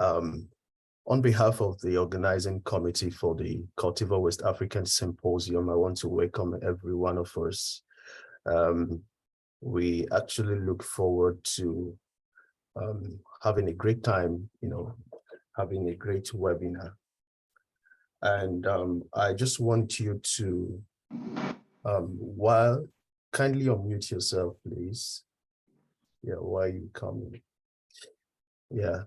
On behalf of the organizing committee for the Cultivar West African Symposium, I want to welcome every one of us. We actually look forward to having a great time, having a great webinar. And I just want you to, kindly unmute yourself, please. Yeah, why are you coming? Yeah.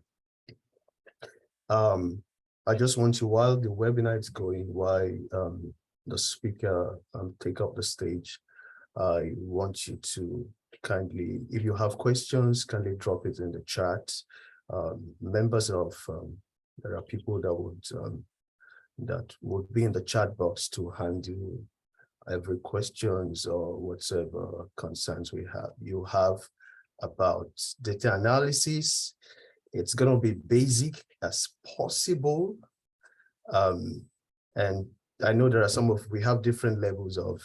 I just want you, while the webinar is going, while the speaker take up the stage, I want you to kindly, if you have questions, kindly drop it in the chat. Members of, there are people that would be in the chat box to handle every questions or whatever concerns we have. You have about data analysis. It's going to be basic as possible. And I know there are we have different levels of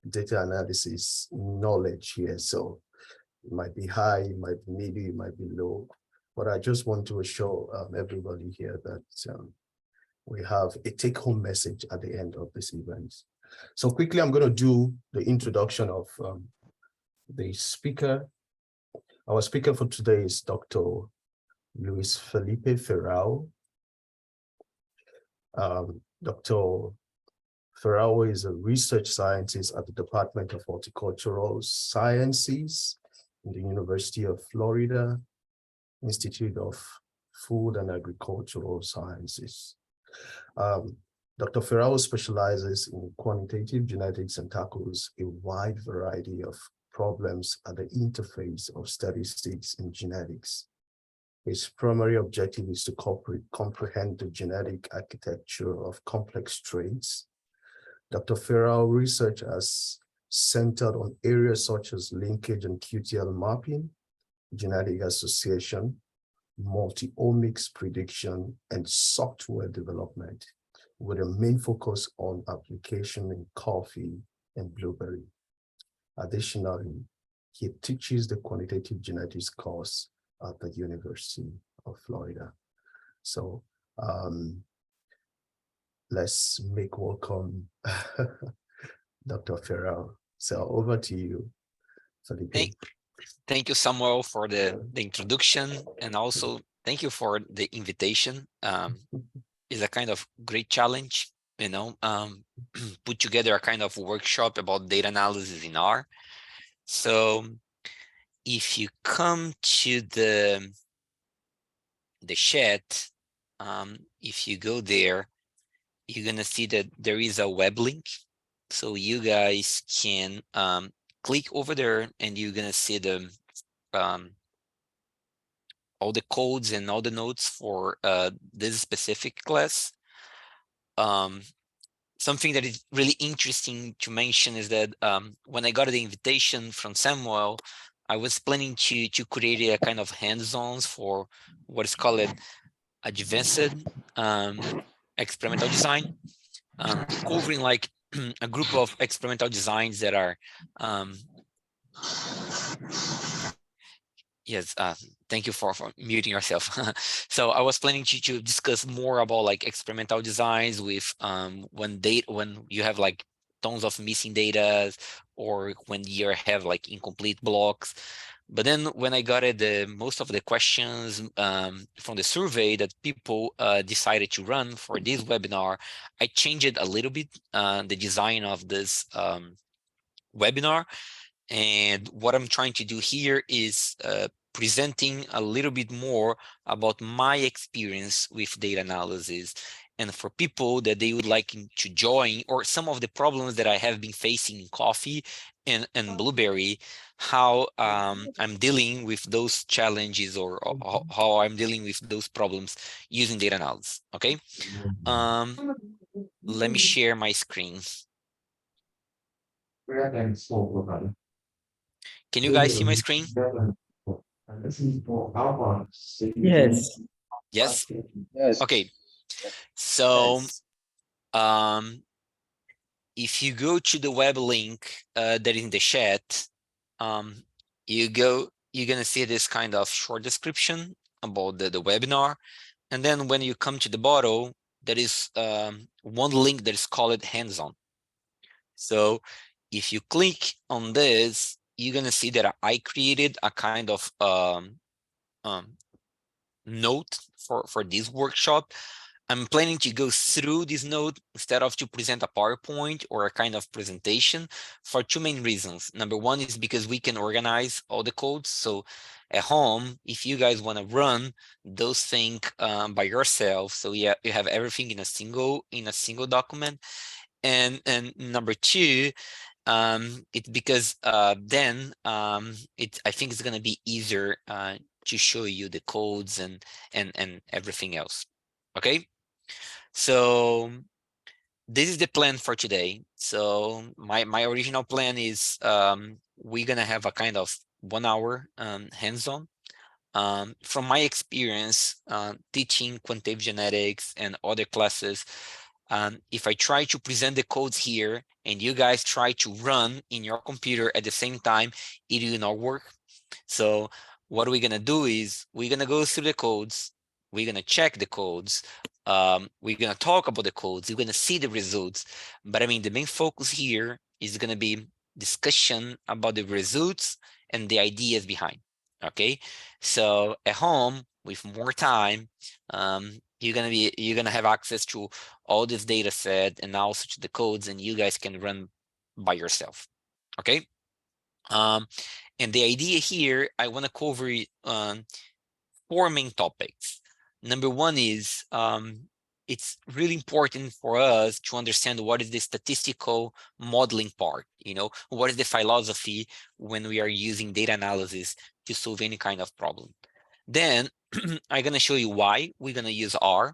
data analysis knowledge here. So it might be high, it might be medium, it might be low. But I just want to assure everybody here that we have a take-home message at the end of this event. So quickly, I'm going to do the introduction of the speaker. Our speaker for today is Dr. Luis Felipe Ferrão. Dr. Ferrão is a research scientist at the Department of Horticultural Sciences in the University of Florida, Institute of Food and Agricultural Sciences. Dr. Ferrão specializes in quantitative genetics and tackles a wide variety of problems at the interface of statistics and genetics. His primary objective is to comprehend the genetic architecture of complex traits. Dr. Ferrão research has centered on areas such as linkage and QTL mapping, genetic association, multi-omics prediction, and software development, with a main focus on application in coffee and blueberry. Additionally, he teaches the quantitative genetics course at the University of Florida. So let's make welcome Dr. Ferrão. So over to you, Felipe. Thank you, Samuel, for the introduction, and also thank you for the invitation. It's a kind of great challenge, put together a kind of workshop about data analysis in R. So if you come to the chat, if you go there, you're gonna see that there is a web link. So you guys can click over there, and you're gonna see the all the codes and all the notes for this specific class. Something that is really interesting to mention is that when I got the invitation from Samuel, I was planning to create a kind of hands-ons for what is called advanced experimental design, covering like a group of experimental designs that are yes, thank you for muting yourself. So I was planning to discuss more about like experimental designs with when you have like tons of missing data, or when you have like incomplete blocks. But then when I got most of the questions from the survey that people decided to run for this webinar, I changed it a little bit, the design of this webinar. And what I'm trying to do here is presenting a little bit more about my experience with data analysis, and for people that they would like to join, or some of the problems that I have been facing in coffee and blueberry, how I'm dealing with those challenges, or how I'm dealing with those problems using data analysis. Okay, let me share my screen. Can you guys see my screen? Yes. Yes. Yes. Okay. So, if you go to the web link that is in the chat, you're gonna see this kind of short description about the webinar, And then when you come to the bottom, there is one link that is called hands-on. So if you click on this, you're gonna see that I created a kind of um, note for this workshop. I'm planning to go through this note instead of to present a PowerPoint or a kind of presentation for two main reasons. Number one is because we can organize all the codes. So at home, if you guys want to run those things by yourself, so yeah, you have everything in a single document. And number two, it's because then I think it's gonna be easier to show you the codes and everything else. Okay, so this is the plan for today. So my original plan is we're gonna have a kind of 1 hour hands-on. From my experience teaching quantitative genetics and other classes, if I try to present the codes here and you guys try to run in your computer at the same time, it will not work. So what we're gonna do is we're gonna go through the codes, we're gonna check the codes, we're gonna talk about the codes, you're gonna see the results. But I mean, the main focus here is gonna be discussion about the results and the ideas behind. Okay, so at home with more time, you're gonna have access to all this data set and also to the codes, and you guys can run by yourself. Okay. And the idea here, I want to cover four main topics. Number one is it's really important for us to understand what is the statistical modeling part. What is the philosophy when we are using data analysis to solve any kind of problem. Then I'm going to show you why we're going to use R.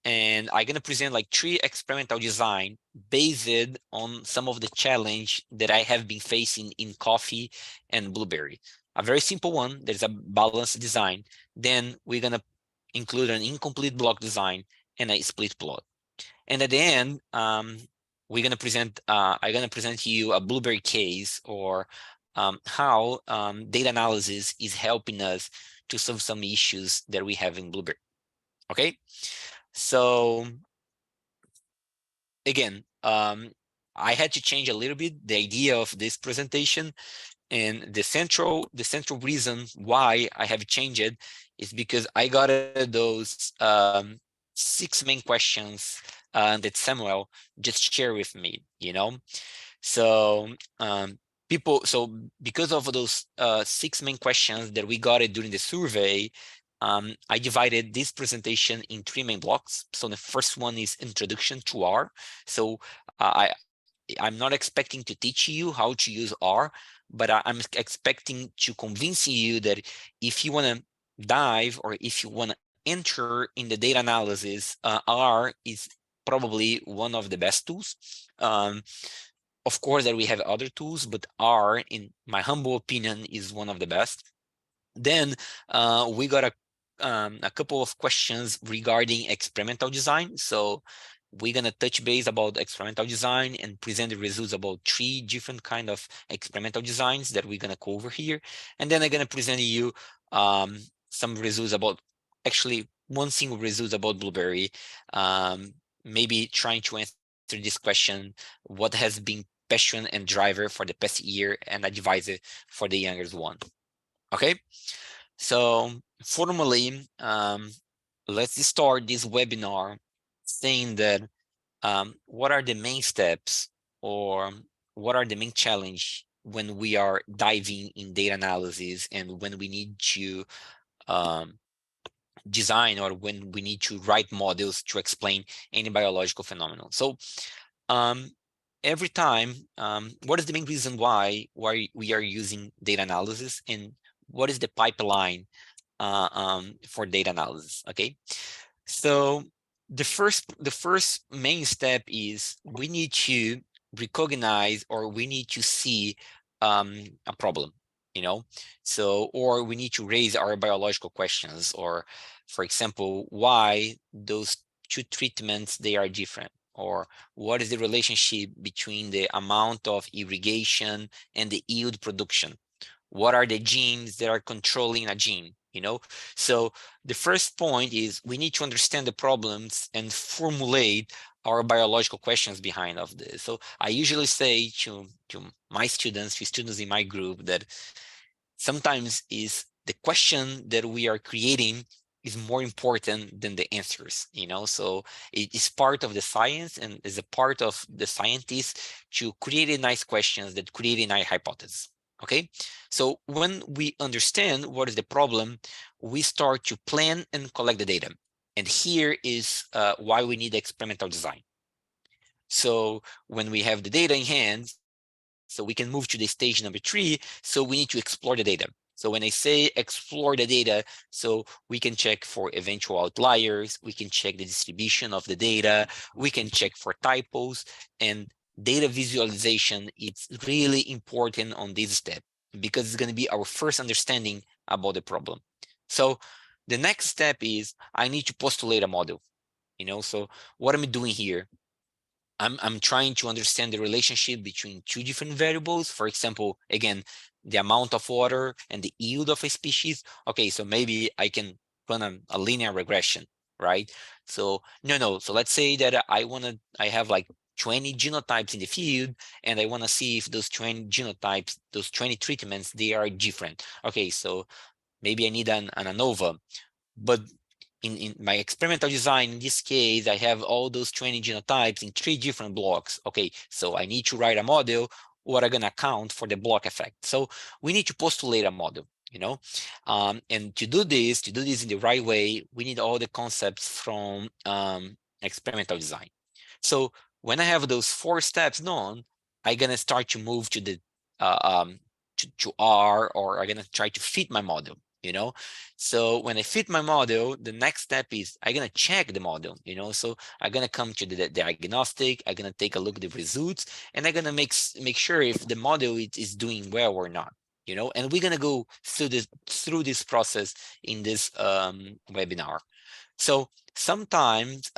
And I'm going to present like 3 experimental design based on some of the challenge that I have been facing in coffee and blueberry. A very simple one, there's a balanced design. Then we're going to include an incomplete block design and a split plot. And at the end, I'm going to present to you a blueberry case, or how data analysis is helping us to solve some issues that we have in blueberry. Okay. So again, I had to change a little bit the idea of this presentation, and the central reason why I have changed it is because I got those 6 main questions that Samuel just shared with me. So because of those 6 main questions that we got it during the survey, I divided this presentation in 3 main blocks. So the first one is introduction to R. So I'm not expecting to teach you how to use R, but I'm expecting to convince you that if you want to dive, or if you want to enter in the data analysis, R is probably one of the best tools. Of course, that we have other tools, but R, in my humble opinion, is one of the best. Then we got a couple of questions regarding experimental design. So we're gonna touch base about experimental design and present the results about 3 different kind of experimental designs that we're gonna cover here. And then I'm gonna present you some results about, actually one single result about blueberry, maybe trying to answer this question: what has been passion and driver for the past year, and advisor for the youngest one. Okay. So formally, let's start this webinar saying that what are the main steps, or what are the main challenge when we are diving in data analysis, and when we need to um, design, or when we need to write models to explain any biological phenomenon. So um, every time, what is the main reason why we are using data analysis, and what is the pipeline for data analysis? Okay, so the first main step is we need to recognize, or we need to see a problem, so, or we need to raise our biological questions, or for example, why those 2 treatments, they are different, or what is the relationship between the amount of irrigation and the yield production. What are the genes that are controlling a gene? So the first point is we need to understand the problems and formulate our biological questions behind of this. So I usually say to my students, to students in my group, that sometimes is the question that we are creating is more important than the answers, so it is part of the science and is a part of the scientists to create nice questions that create a nice hypothesis. Okay, so when we understand what is the problem, we start to plan and collect the data, and here is why we need experimental design. So when we have the data in hand, so we can move to the stage number 3. So we need to explore the data. So when I say explore the data, so we can check for eventual outliers, we can check the distribution of the data, we can check for typos, and data visualization, it's really important on this step because it's going to be our first understanding about the problem. So the next step is I need to postulate a model. So what am I doing here? I'm trying to understand the relationship between two different variables. For example, again, the amount of water and the yield of a species. Okay, so maybe I can run a linear regression, right? So no. So let's say that I have like 20 genotypes in the field, and I want to see if those 20 genotypes, those 20 treatments, they are different. Okay, so maybe I need an ANOVA, but in my experimental design, in this case, I have all those 20 genotypes in 3 different blocks. Okay, so I need to write a model what are going to account for the block effect. So we need to postulate a model, and to do this in the right way, we need all the concepts from experimental design. So when I have those 4 steps known, I'm going to start to move to the to R, or I'm going to try to fit my model. So when I fit my model, the next step is I'm going to check the model, so I'm going to come to the diagnostic, I'm going to take a look at the results, and I'm going to make sure if the model is doing well or not, and we're going to go through this process in this webinar. So sometimes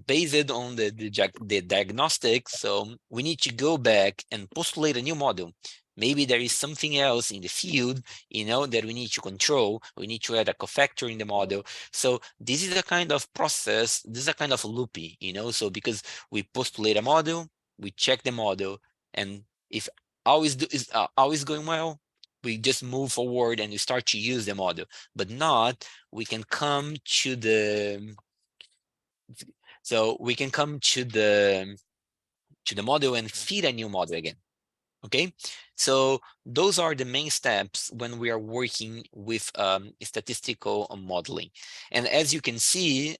based on the diagnostics, so we need to go back and postulate a new model. Maybe there is something else in the field, that we need to control. We need to add a cofactor in the model. So this is a kind of process. This is a kind of loopy, so because we postulate a model, we check the model, and if is always going well, we just move forward and we start to use the model. But not, we can come to the model and feed a new model again. Okay, so those are the main steps when we are working with statistical modeling. And as you can see,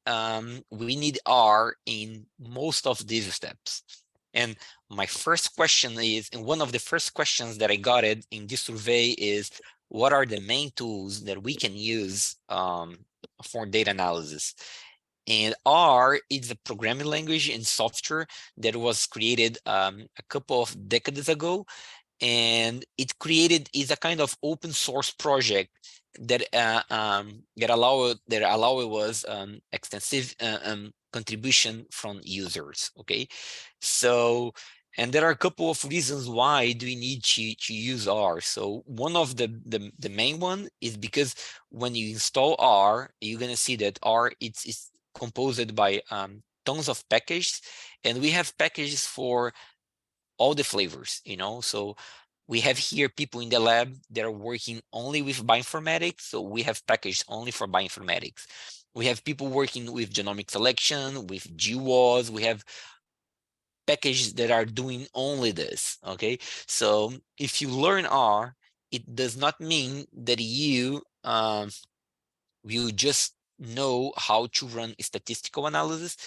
we need R in most of these steps. And my first question is, and one of the first questions that I got it in this survey is, what are the main tools that we can use for data analysis? And R is a programming language and software that was created a couple of decades ago, and it is a kind of open source project that allow was extensive contribution from users. Okay, so, and there are a couple of reasons why do we need to use R. So one of the main one is because when you install R, you're gonna see that R it's composed by tons of packages, and we have packages for all the flavors, so we have here people in the lab that are working only with bioinformatics, so we have packages only for bioinformatics. We have people working with genomic selection, with GWAS, we have packages that are doing only this. Okay, so if you learn R, it does not mean that you just know how to run statistical analysis,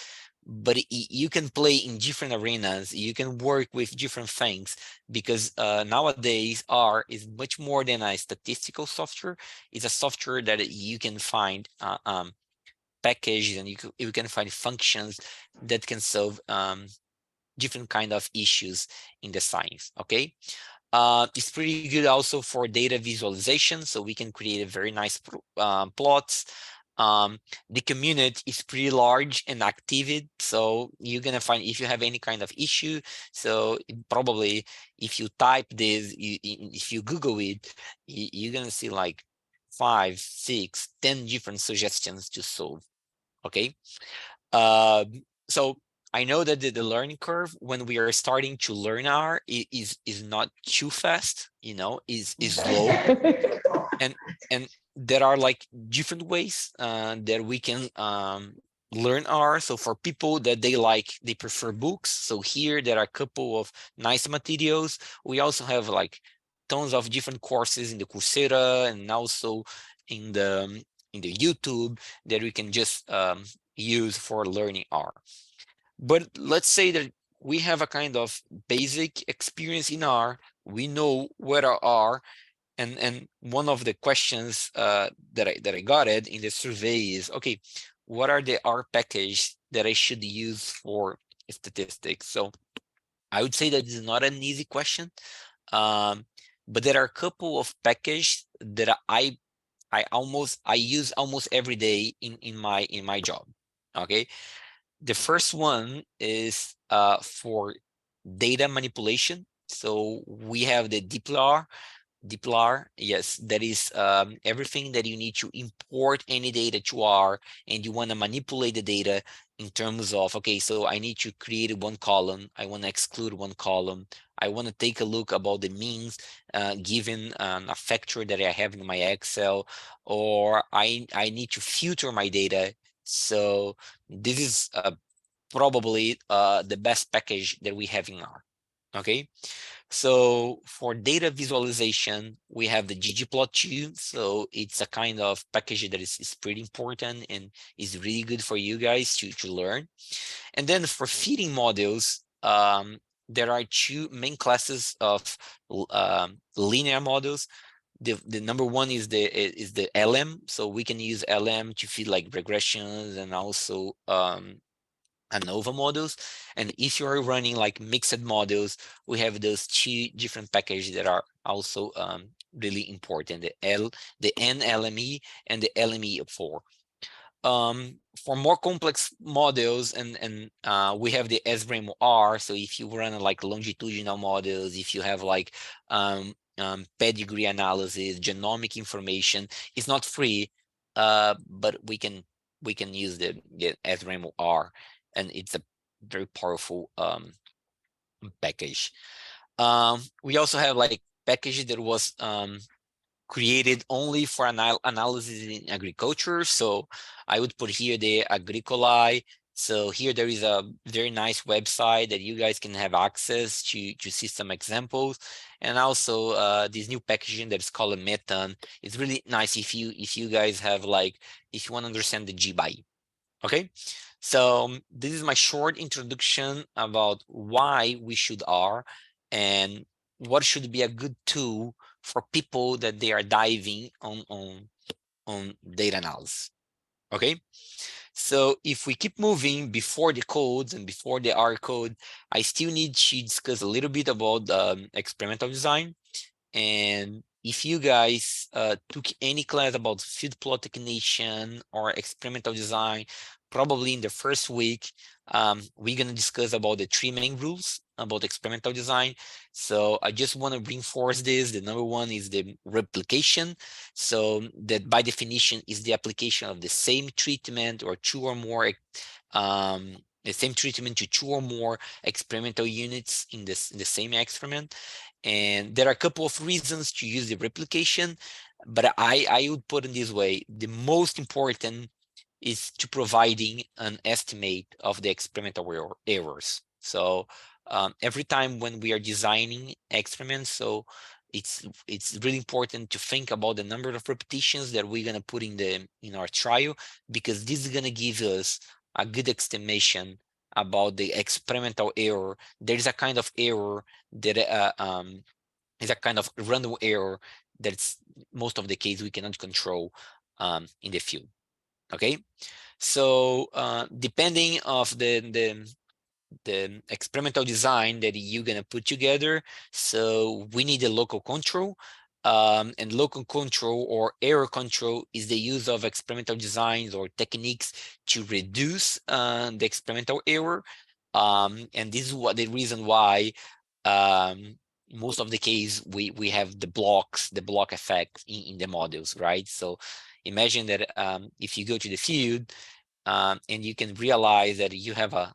but you can play in different arenas. You can work with different things, because nowadays R is much more than a statistical software. It's a software that you can find packages, and you can find functions that can solve different kind of issues in the science. Okay, it's pretty good also for data visualization, so we can create a very nice plots. The community is pretty large and active, so you're gonna find if you have any kind of issue, so probably if you type this, if you Google it, you're gonna see like 5, 6, 10 different suggestions to solve. Okay. So I know that the learning curve when we are starting to learn R is not too fast, you know, is slow, and there are like different ways that we can learn R. So for people that they prefer books, so here there are a couple of nice materials. We also have like tons of different courses in the Coursera and also in the YouTube that we can just use for learning R. But let's say that we have a kind of basic experience in R. We know what R are, and one of the questions that I got it in the survey is, okay, what are the R package that I should use for statistics? So I would say that this is not an easy question, but there are a couple of packages that I use almost every day in my job. Okay, the first one is for data manipulation. So we have the DeepLR, yes, that is everything that you need to import any data to R, and you want to manipulate the data in terms of, okay, so I need to create one column, I want to exclude one column, I want to take a look about the means given a factor that I have in my Excel, or I need to filter my data. So this is probably the best package that we have in R. Okay. So for data visualization, we have the ggplot2. So it's a kind of package that is pretty important and is really good for you guys to learn. And then for feeding models, there are two main classes of linear models. The number one is the LM. So we can use LM to feed like regressions and also ANOVA models. And if you're running like mixed models, we have those two different packages that are also really important, the NLME and the LME4. For more complex models, and we have the SRAM-R. So if you run like longitudinal models, if you have like pedigree analysis, genomic information, it's not free, but we can use the SRAM-R, and it's a very powerful package. We also have like packages that was created only for analysis in agriculture. So I would put here the Agricolae. So here there is a very nice website that you guys can have access to see some examples. And also this new packaging that is called Methane. It's really nice if you guys have like, if you want to understand the GBI. Okay, so this is my short introduction about why we should R and what should be a good tool for people that they are diving on data analysis. Okay, so if we keep moving before the codes and before the R code, I still need to discuss a little bit about experimental design. And if you guys took any class about field plot technician or experimental design, probably in the first week, we're going to discuss about the three main rules about experimental design. So I just want to reinforce this. The number one is the replication. So that by definition is the application of the same treatment or two or more the same treatment to two or more experimental units in the same experiment. And there are a couple of reasons to use the replication, but I would put it this way. The most important is to providing an estimate of the experimental errors. So every time when we are designing experiments, so it's really important to think about the number of repetitions that we're going to put in our trial, because this is going to give us a good estimation about the experimental error. There is a kind of error that is a kind of random error that's most of the case we cannot control in the field. Okay, so depending of the experimental design that you're gonna put together, so we need a local control. And local control or error control is the use of experimental designs or techniques to reduce the experimental error. And this is what the reason why in most of the case, we have the block effect in the models, right? So imagine that if you go to the field and you can realize that you have a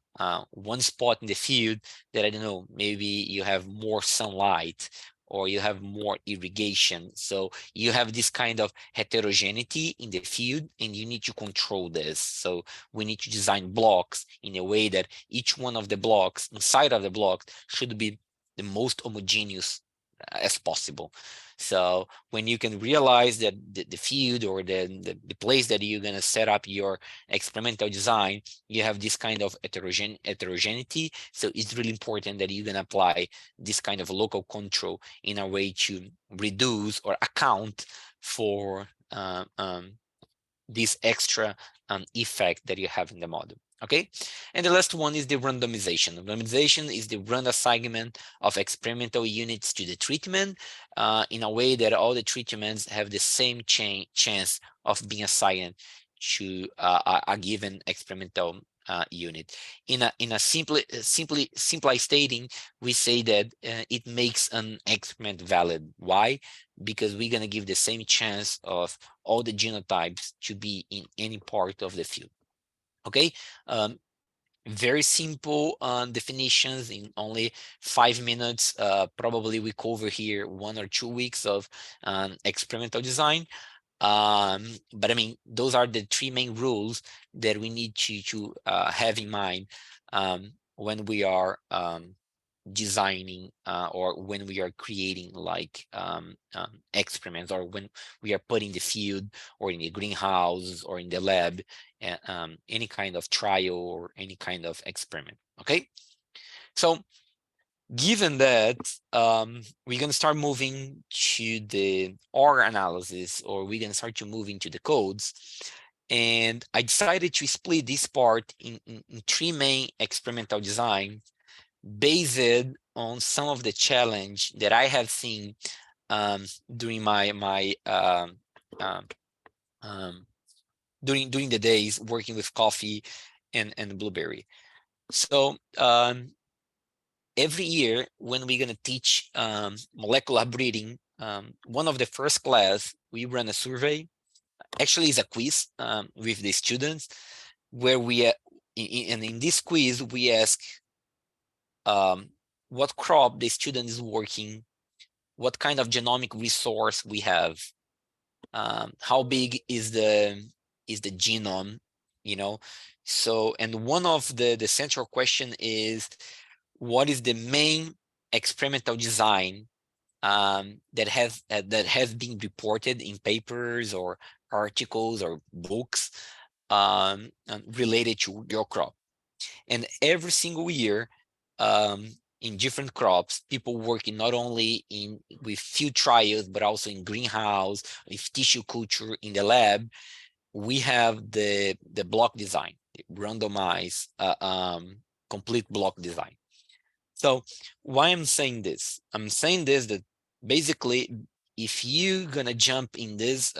one spot in the field that, I don't know, maybe you have more sunlight or you have more irrigation. So you have this kind of heterogeneity in the field, and you need to control this. So we need to design blocks in a way that each one of the blocks inside of the block should be the most homogeneous as possible. So when you can realize that the field or the place that you're going to set up your experimental design, you have this kind of heterogeneity. So it's really important that you can apply this kind of local control in a way to reduce or account for this extra effect that you have in the model. Okay, and the last one is the randomization. Randomization is the random assignment of experimental units to the treatment in a way that all the treatments have the same chance of being assigned to a given experimental unit. In a simply stating, we say that it makes an experiment valid. Why? Because we're gonna give the same chance of all the genotypes to be in any part of the field. Okay, very simple definitions in only 5 minutes. Probably we cover here 1 or 2 weeks of experimental design. But I mean, those are the three main rules that we need to have in mind when we are designing or when we are creating like experiments, or when we are putting the field or in the greenhouse or in the lab, any kind of trial or any kind of experiment. Okay, so given that, we're going to start moving to the R analysis, or we're going to start to move into the codes. And I decided to split this part in three main experimental design based on some of the challenge that I have seen during my during the days working with coffee and blueberry. So every year when we're gonna teach molecular breeding, one of the first class we run a survey. Actually, it's a quiz with the students where and in this quiz we ask what crop the student is working, what kind of genomic resource we have, how big is the genome, you know. So, and one of the central question is, what is the main experimental design that has been reported in papers or articles or books related to your crop. And every single year, in different crops, people working not only with field trials, but also in greenhouse, with tissue culture in the lab, we have the block design, the randomized complete block design. So why I'm saying this? I'm saying this that basically, if you're gonna jump in this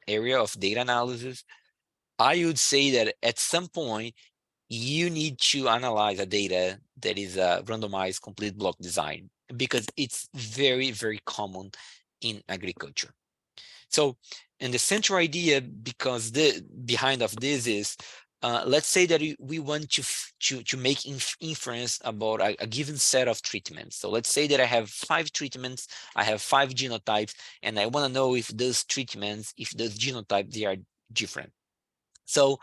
area of data analysis, I would say that at some point you need to analyze a data that is a randomized complete block design, because it's very, very common in agriculture. So, and the central idea because behind of this is, let's say that we want to make inference about a given set of treatments. So let's say that I have 5 treatments, I have 5 genotypes, and I want to know if those treatments, if those genotypes, they are different. So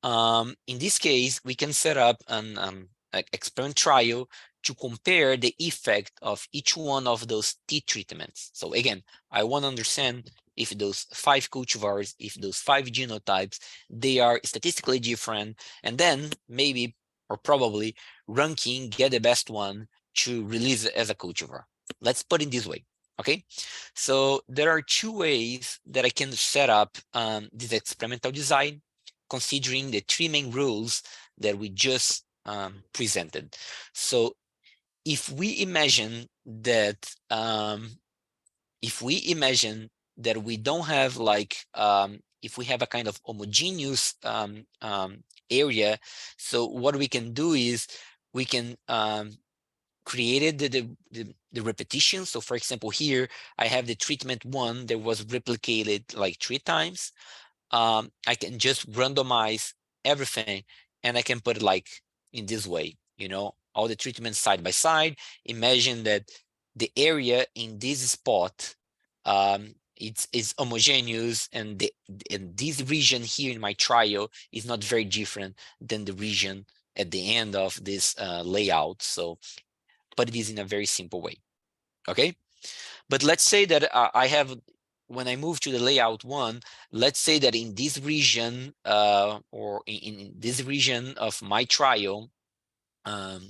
in this case, we can set up an experiment trial to compare the effect of each one of those T treatments. So again, I want to understand if those 5 cultivars, if those 5 genotypes, they are statistically different, and then maybe or probably ranking, get the best one to release it as a cultivar. Let's put it this way. Okay, so there are 2 ways that I can set up this experimental design, considering the 3 main rules that we just presented. So if we imagine that we don't have like if we have a kind of homogeneous area, so what we can do is we can created the repetition. So for example, here I have the treatment 1 that was replicated like 3 times. I can just randomize everything, and I can put it like in this way, all the treatments side by side. Imagine that the area in this spot, it's homogeneous, and this region here in my trial is not very different than the region at the end of this layout. So, but it is in a very simple way. Okay, but let's say that I have, when I move to the layout 1, let's say that in this region, or in this region of my trial,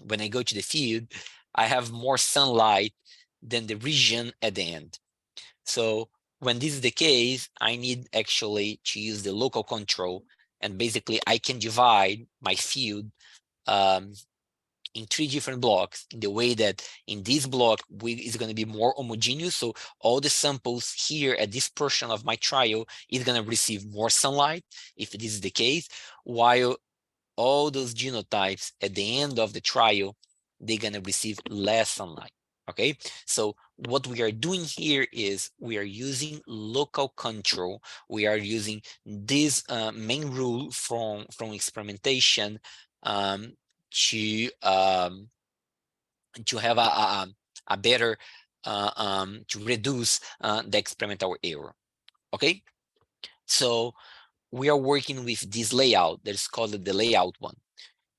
when I go to the field, I have more sunlight than the region at the end. So when this is the case, I need actually to use the local control, and basically I can divide my field in 3 different blocks, in the way that in this block is going to be more homogeneous. So all the samples here at this portion of my trial is going to receive more sunlight, if this is the case, while all those genotypes at the end of the trial, they're going to receive less sunlight. Okay, so what we are doing here is we are using local control. We are using this main rule from experimentation to have a better to reduce the experimental error. Okay, so we are working with this layout that is called the layout 1.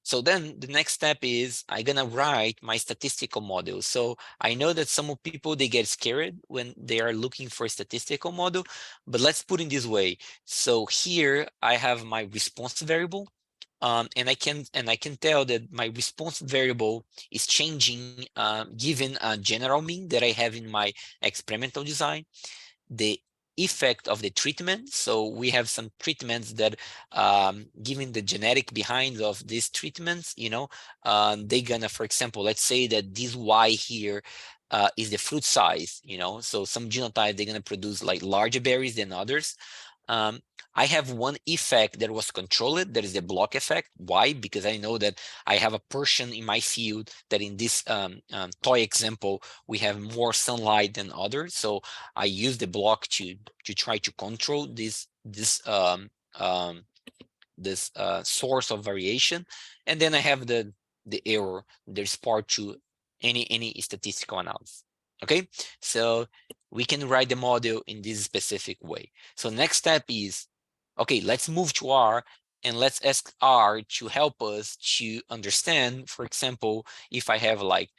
So then the next step is I'm gonna write my statistical model. So I know that some people, they get scared when they are looking for a statistical model, but let's put it this way. So here I have my response variable, and I can tell that my response variable is changing given a general mean that I have in my experimental design, the effect of the treatment. So we have some treatments that, given the genetic behind of these treatments, they're gonna, for example, let's say that this Y here is the fruit size, so some genotype, they're gonna produce like larger berries than others. I have one effect that was controlled, that is the block effect. Why? Because I know that I have a portion in my field that in this toy example, we have more sunlight than others. So I use the block to try to control this source of variation. And then I have the error, there's part to any statistical analysis. Okay, so we can write the model in this specific way. So next step is, okay, let's move to R, and let's ask R to help us to understand, for example, if I have like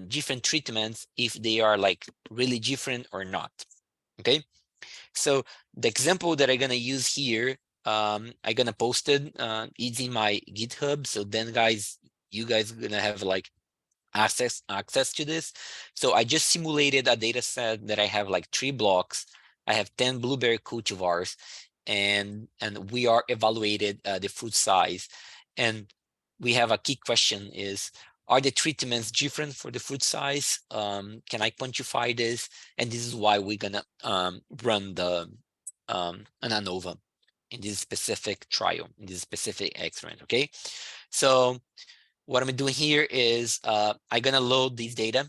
different treatments, if they are like really different or not. Okay, so the example that I'm gonna use here, I'm gonna post it. It's in my GitHub. So then, guys, you guys are gonna have like access to this. So I just simulated a data set that I have like 3 blocks. I have 10 blueberry cultivars, and we are evaluated the fruit size. And we have a key question is, are the treatments different for the fruit size? Can I quantify this? And this is why we're gonna run the an ANOVA in this specific trial, in this specific experiment. Okay, so what I'm doing here is I'm gonna load this data.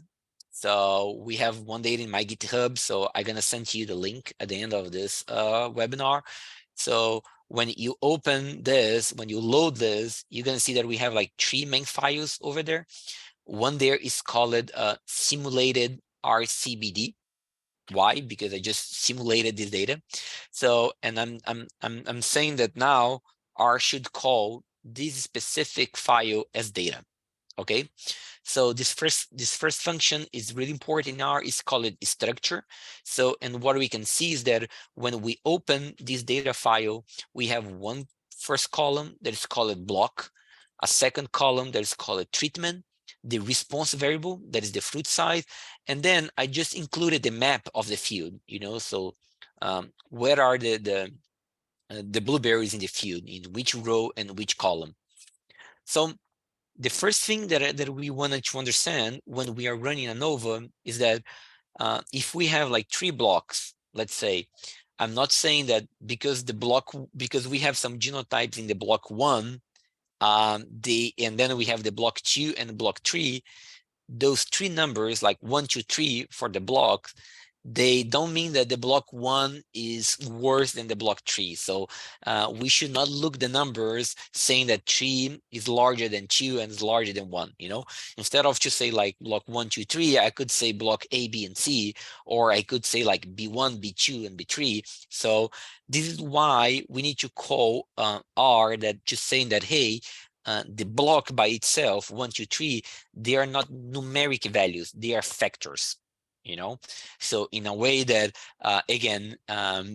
So we have one data in my GitHub. So I'm gonna send you the link at the end of this webinar. So when you open this, when you load this, you're gonna see that we have like 3 main files over there. One there is called simulated RCBD. Why? Because I just simulated this data. So, and I'm saying that now R should call this specific file as data. Okay, so this first function is really important in R. Is called structure. So, and what we can see is that when we open this data file, we have one first column that is called block, a second column that is called treatment, the response variable, that is the fruit size, and then I just included the map of the field. So where are the blueberries in the field, in which row and which column. So the first thing that we wanted to understand when we are running ANOVA is that if we have like 3 blocks, let's say, I'm not saying that because we have some genotypes in the block 1, and then we have the block 2 and block 3, those three numbers, like 1, 2, 3 for the blocks, they don't mean that the block 1 is worse than the block 3. So we should not look the numbers saying that 3 is larger than 2 and is larger than 1, you know. Instead of just say like block 1, 2, 3, I could say block A, B, and C, or I could say like B1, B2, and B3. So this is why we need to call R, that just saying that, hey, the block by itself, 1, 2, 3, they are not numeric values, they are factors, you know. So in a way that again,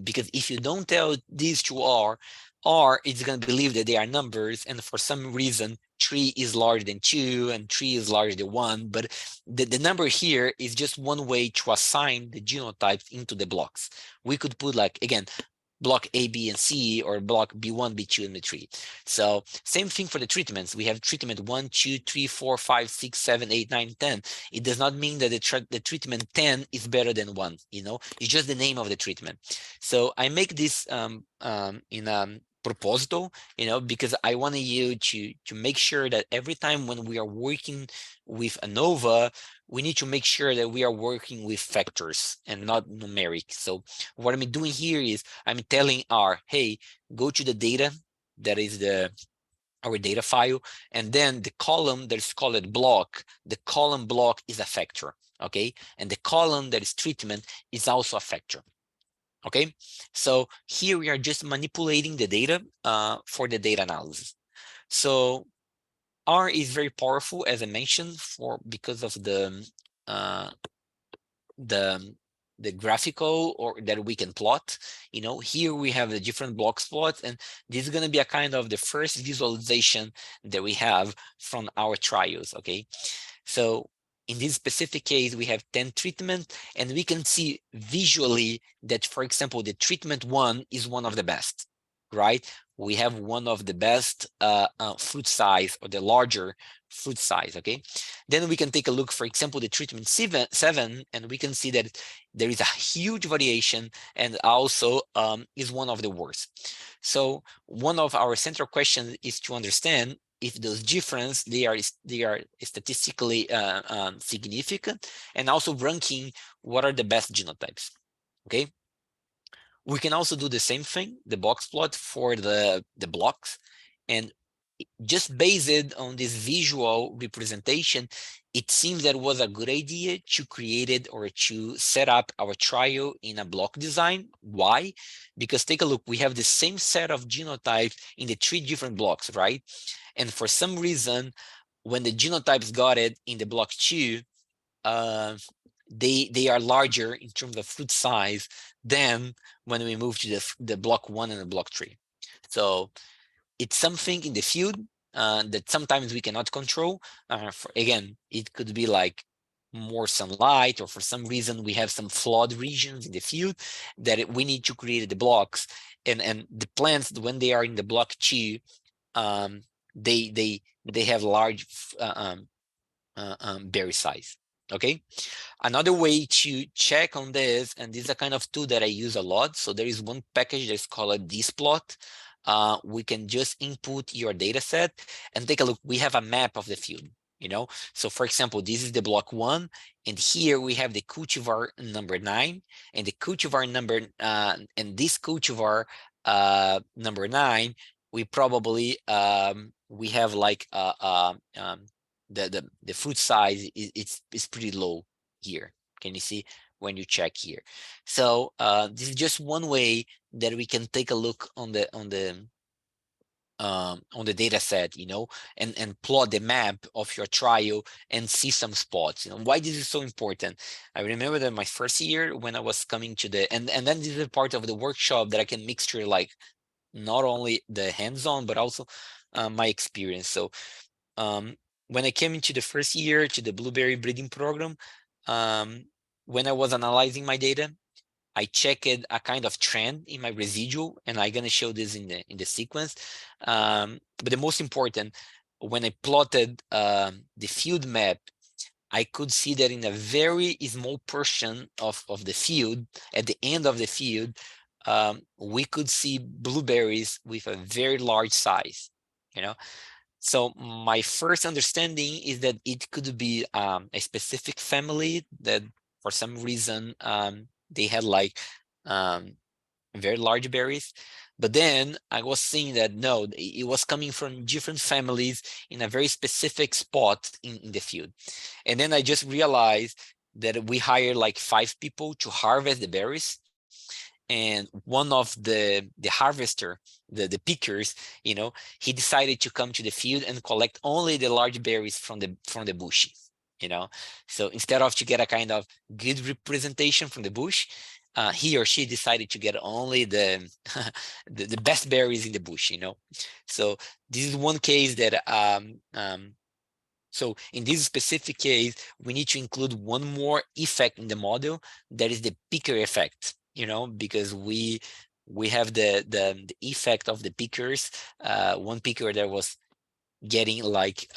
because if you don't tell these to R is going to believe that they are numbers, and for some reason 3 is larger than 2 and 3 is larger than 1, but the number here is just one way to assign the genotypes into the blocks. We could put like, again, block A, B, and C, or block B1, B2, and B3. So same thing for the treatments. We have treatment 1, 2, 3, 4, 5, 6, 7, 8, 9, 10. It does not mean that the treatment 10 is better than 1, you know, it's just the name of the treatment. So I make this in proposal, you know, because I wanted you to make sure that every time when we are working with ANOVA, we need to make sure that we are working with factors and not numeric. So what I'm doing here is I'm telling R, hey, go to the data, that is our data file, and then the column that is called block, the column block is a factor, okay? And the column that is treatment is also a factor, okay? So here we are just manipulating the data for the data analysis. So R is very powerful, as I mentioned, because of uh, the graphical or that we can plot. You know, here we have the different blocks plots, and this is going to be a kind of the first visualization that we have from our trials. Okay, so in this specific case, we have 10 treatments, and we can see visually that, for example, the treatment 1 is one of the best, right? We have one of the best fruit size, or the larger fruit size, okay? Then we can take a look, for example, the treatment 7, and we can see that there is a huge variation, and also is one of the worst. So one of our central questions is to understand if those difference they are statistically significant, and also ranking what are the best genotypes. Okay, we can also do the same thing, the box plot for the blocks, and just based on this visual representation, it seems that was a good idea to create it, or to set up our trial in a block design. Why? Because take a look, we have the same set of genotypes in the 3 different blocks, right? And for some reason, when the genotypes got it in the block 2, they are larger in terms of fruit size than when we move to the block 1 and the block 3. So it's something in the field that sometimes we cannot control. Again, it could be like more sunlight, or for some reason we have some flawed regions in the field that we need to create the blocks. And the plants, when they are in the block 2, they have large berry size. Okay, another way to check on this, and this is a kind of tool that I use a lot. So there is one package that's called dSplot. We can just input your data set and take a look. We have a map of the field, you know. So for example, this is the block 1, and here we have the cultivar number 9, and the cultivar number and this cultivar number 9, we probably we have like the fruit size is pretty low here. Can you see when you check here? So this is just one way that we can take a look on the data set, you know, and plot the map of your trial and see some spots. You know, why this is so important? I remember that my first year when I was coming to the and then this is a part of the workshop that I can mixture like not only the hands-on but also my experience. So when I came into the first year to the blueberry breeding program, when I was analyzing my data, I checked a kind of trend in my residual, and I'm gonna show this in the sequence. But the most important, when I plotted the field map, I could see that in a very small portion of the field, at the end of the field, we could see blueberries with a very large size, you know. So my first understanding is that it could be a specific family that for some reason they had like very large berries. But then I was seeing that no, it was coming from different families in a very specific spot in the field. And then I just realized that we hired like 5 people to harvest the berries. And one of the harvester, the pickers, he decided to come to the field and collect only the large berries from the bushes. So instead of to get a kind of good representation from the bush, he or she decided to get only the the best berries in the bush. So this is one case that so in this specific case, we need to include one more effect in the model, that is the picker effect, because we have the effect of the pickers. One picker that was getting like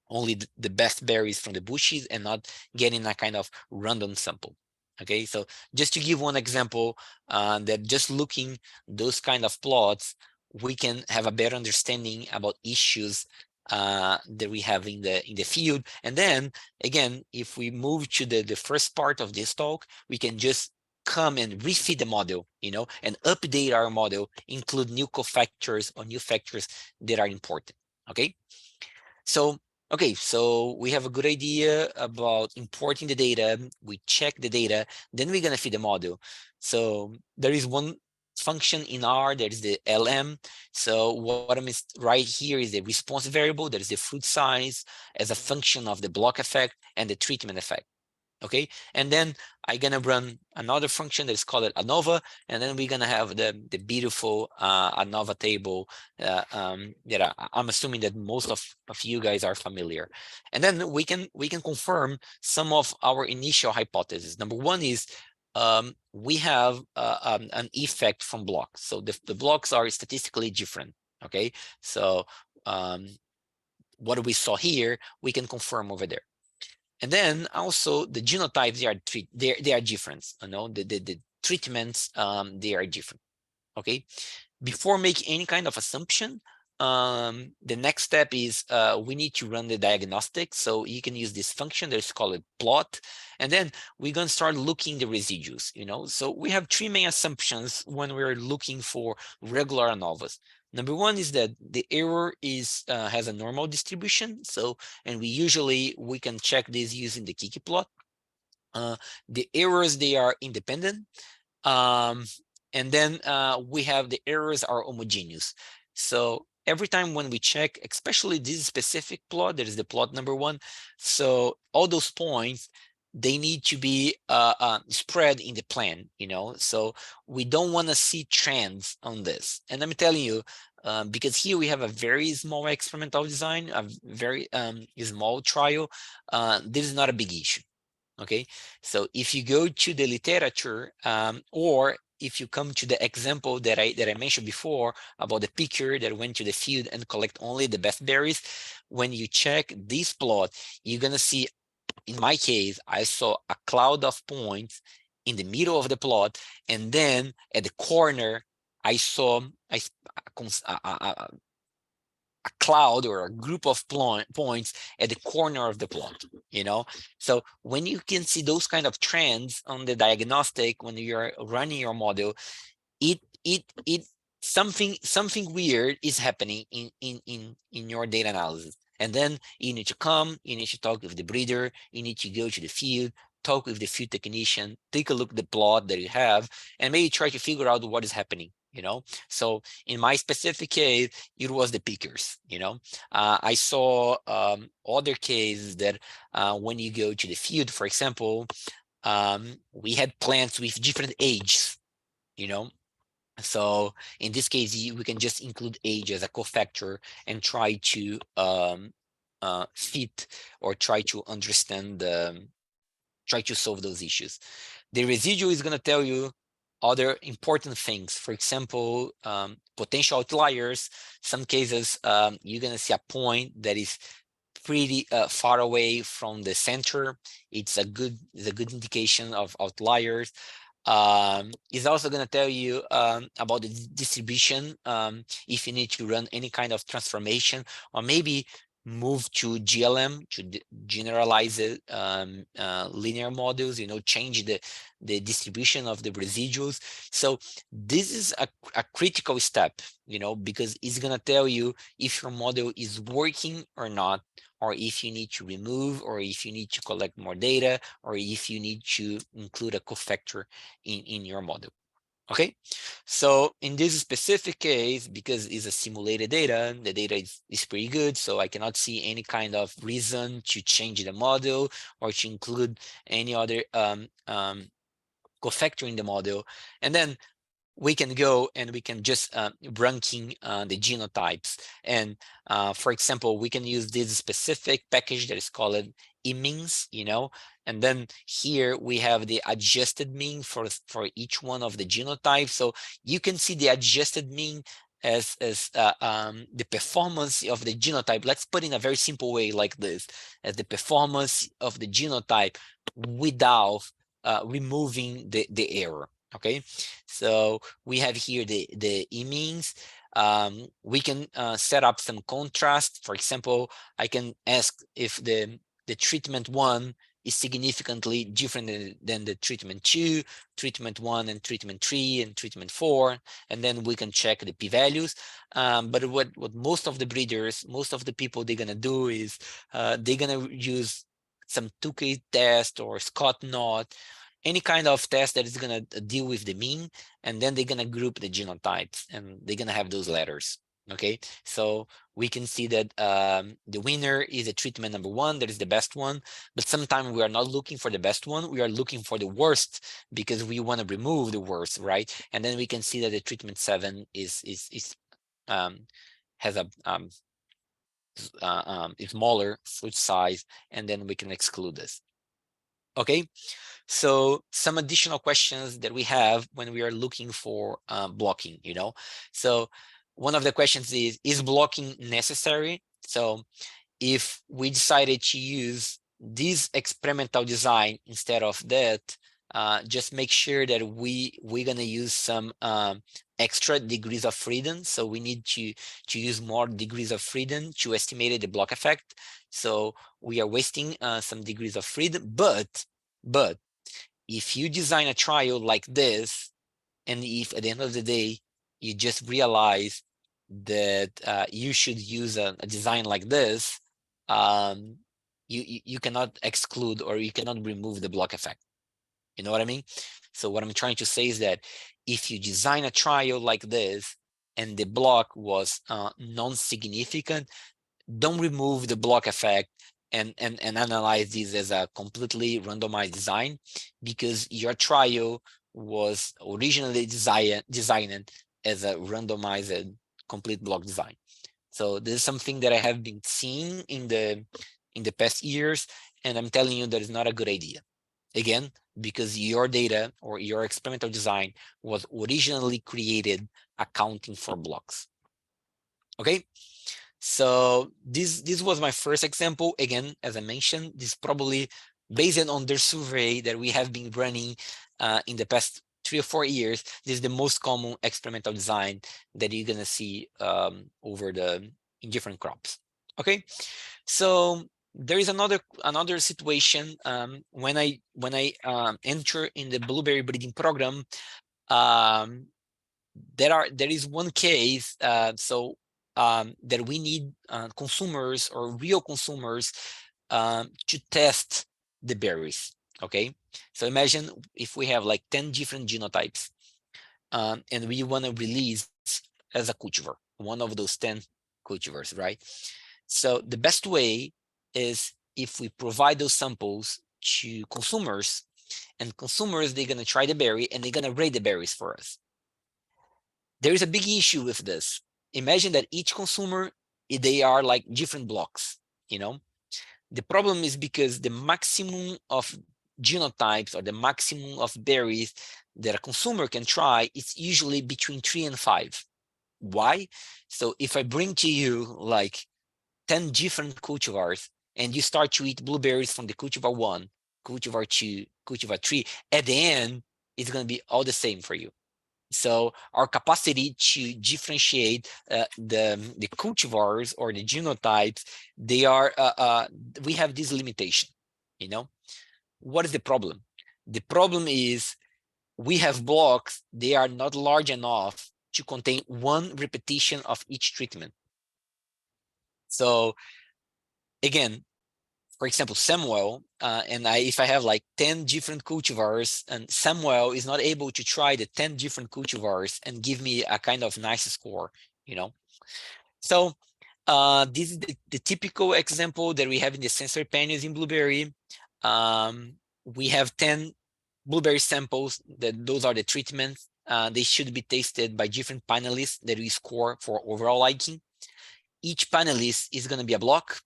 only the best berries from the bushes and not getting a kind of random sample. Okay, so just to give one example, that just looking those kind of plots, we can have a better understanding about issues that we have in the field. And then again, if we move to the first part of this talk, we can just come and refeed the model, and update our model, include new cofactors or new factors that are important. Okay. So, okay, so we have a good idea about importing the data. We check the data, then we're gonna feed the model. So there is one function in R, that is the LM. So what I'm right here is the response variable, that is the fruit size as a function of the block effect and the treatment effect. Okay, and then I'm gonna run another function that is called ANOVA, and then we're gonna have the beautiful ANOVA table that I'm assuming that most of you guys are familiar. And then we can confirm some of our initial hypotheses. Number one is we have an effect from blocks. So the blocks are statistically different. Okay, so what we saw here, we can confirm over there. And then also the genotypes, they are different. The treatments, they are different. Okay, before making any kind of assumption, the next step is we need to run the diagnostic. So you can use this function that is called plot, and then we're going to start looking the residues. So we have 3 main assumptions when we're looking for regular ANOVAs. Number one is that the error is has a normal distribution. So, and we can check this using the Kiki plot. The errors, they are independent. And then we have the errors are homogeneous. So every time when we check, especially this specific plot, that is the plot number 1. So all those points, they need to be spread in the plan, so we don't want to see trends on this. And I'm telling you, because here we have a very small experimental design, a very small trial, this is not a big issue. Okay, so if you go to the literature, or if you come to the example that I mentioned before about the picker that went to the field and collect only the best berries, when you check this plot, you're gonna see, in my case, I saw a cloud of points in the middle of the plot, and then at the corner, I saw a cloud or a group of points at the corner of the plot. So when you can see those kind of trends on the diagnostic, when you're running your model, it something weird is happening in your data analysis. And then you need to talk with the breeder, you need to go to the field, talk with the field technician, take a look at the plot that you have, and maybe try to figure out what is happening. So in my specific case, it was the pickers. I saw other cases that when you go to the field, for example, we had plants with different ages. So in this case, we can just include age as a cofactor and try to fit or try to understand try to solve those issues. The residual is going to tell you other important things. For example, potential outliers. Some cases, you're going to see a point that is pretty far away from the center. It's a good indication of outliers. It's also going to tell you about the distribution, if you need to run any kind of transformation, or maybe move to GLM to generalize it, linear models, change the distribution of the residuals. So this is a critical step, because it's going to tell you if your model is working or not, or if you need to remove, or if you need to collect more data, or if you need to include a cofactor in your model. Okay, so in this specific case, because it's a simulated data, the data is pretty good, so I cannot see any kind of reason to change the model or to include any other cofactor in the model. And then we can go and we can just ranking the genotypes. And for example, we can use this specific package that is called means, and then here we have the adjusted mean for each one of the genotypes. So you can see the adjusted mean as the performance of the genotype. Let's put in a very simple way like this, as the performance of the genotype without removing the error. Okay, so we have here the means. We can set up some contrast. For example, I can ask if the treatment 1 is significantly different than the treatment 2, treatment 1 and treatment 3 and treatment 4, and then we can check the p-values. But what most of the breeders, most of the people, they're gonna do is they're gonna use some Tukey test or Scott knot, any kind of test that is going to deal with the mean, and then they're going to group the genotypes, and they're going to have those letters. Okay, so we can see that the winner is a treatment number 1, that is the best one, but sometimes we are not looking for the best one, we are looking for the worst, because we want to remove the worst, right? And then we can see that the treatment 7 has a smaller fruit size, and then we can exclude this. Okay, so some additional questions that we have when we are looking for blocking, So one of the questions is blocking necessary? So if we decided to use this experimental design instead of that, just make sure that we're gonna use some extra degrees of freedom. So we need to use more degrees of freedom to estimate the block effect. So we are wasting some degrees of freedom, but if you design a trial like this, and if at the end of the day you just realize that you should use a design like this, you cannot exclude or you cannot remove the block effect. You know what I mean? So what I'm trying to say is that if you design a trial like this and the block was non-significant, don't remove the block effect and analyze this as a completely randomized design, because your trial was originally designed as a randomized complete block design. So this is something that I have been seeing in the past years, and I'm telling you that is not a good idea. Again, because your data or your experimental design was originally created accounting for blocks. Okay, so this was my first example. Again, as I mentioned, this probably based on the survey that we have been running in the past 3 or 4 years. This is the most common experimental design that you're gonna see in different crops. Okay, so there is another situation when I enter in the blueberry breeding program. There is one case that we need consumers or real consumers to test the berries. Okay, so imagine if we have like 10 different genotypes and we want to release as a cultivar one of those 10 cultivars, right? So the best way is if we provide those samples to consumers, and consumers, they're going to try the berry and they're going to rate the berries for us. There is a big issue with this. Imagine that each consumer, they are like different blocks, The problem is because the maximum of genotypes or the maximum of berries that a consumer can try is usually between 3 and 5. Why? So if I bring to you like 10 different cultivars and you start to eat blueberries from the cultivar 1, cultivar 2, cultivar 3, at the end, is going to be all the same for you. So our capacity to differentiate the cultivars or the genotypes, they are we have this limitation. You know, what is the problem? The problem is we have blocks, they are not large enough to contain one repetition of each treatment. So again, for example, Samuel, if I have like 10 different cultivars, and Samuel is not able to try the 10 different cultivars and give me a kind of nice score, you know. So this is the typical example that we have in the sensory panels in blueberry. We have 10 blueberry samples, those are the treatments. They should be tasted by different panelists that we score for overall liking. Each panelist is going to be a block,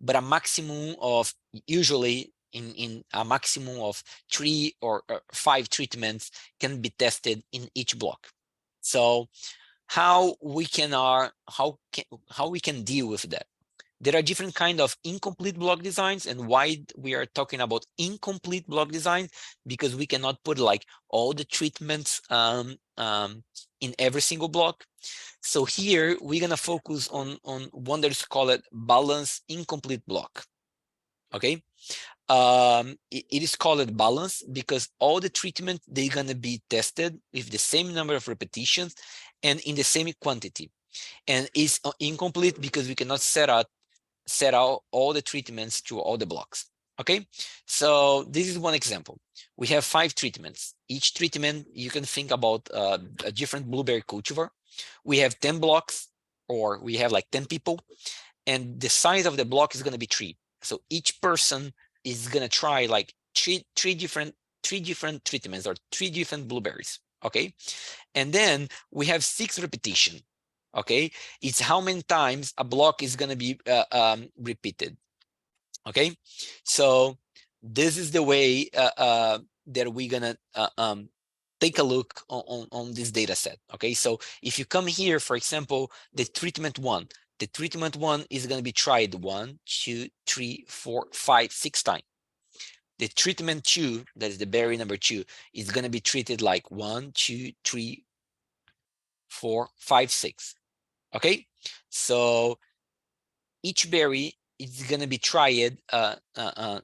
but a maximum of, usually in a maximum of 3 or 5 treatments can be tested in each block. So how we can deal with that? There are different kind of incomplete block designs, and why we are talking about incomplete block design, because we cannot put like all the treatments in every single block. So here we're gonna focus on one that is called balance incomplete block. Okay, it is called balance because all the treatment, they're gonna be tested with the same number of repetitions and in the same quantity, and it's incomplete because we cannot set out all the treatments to all the blocks. Okay, so this is one example. We have 5 treatments. Each treatment, you can think about a different blueberry cultivar. We have 10 blocks, or we have like 10 people, and the size of the block is going to be 3. So each person is going to try like three different treatments or 3 different blueberries. Okay, and then we have 6 repetition. Okay, it's how many times a block is going to be repeated. Okay, so this is the way that we're gonna take a look on this data set. Okay, so if you come here, for example, the treatment 1 is going to be tried 1, 2, 3, 4, 5, 6 times. The treatment 2, that is the berry number 2, is going to be treated like 1, 2, 3, 4, 5, 6. Okay, so each berry is going to be tried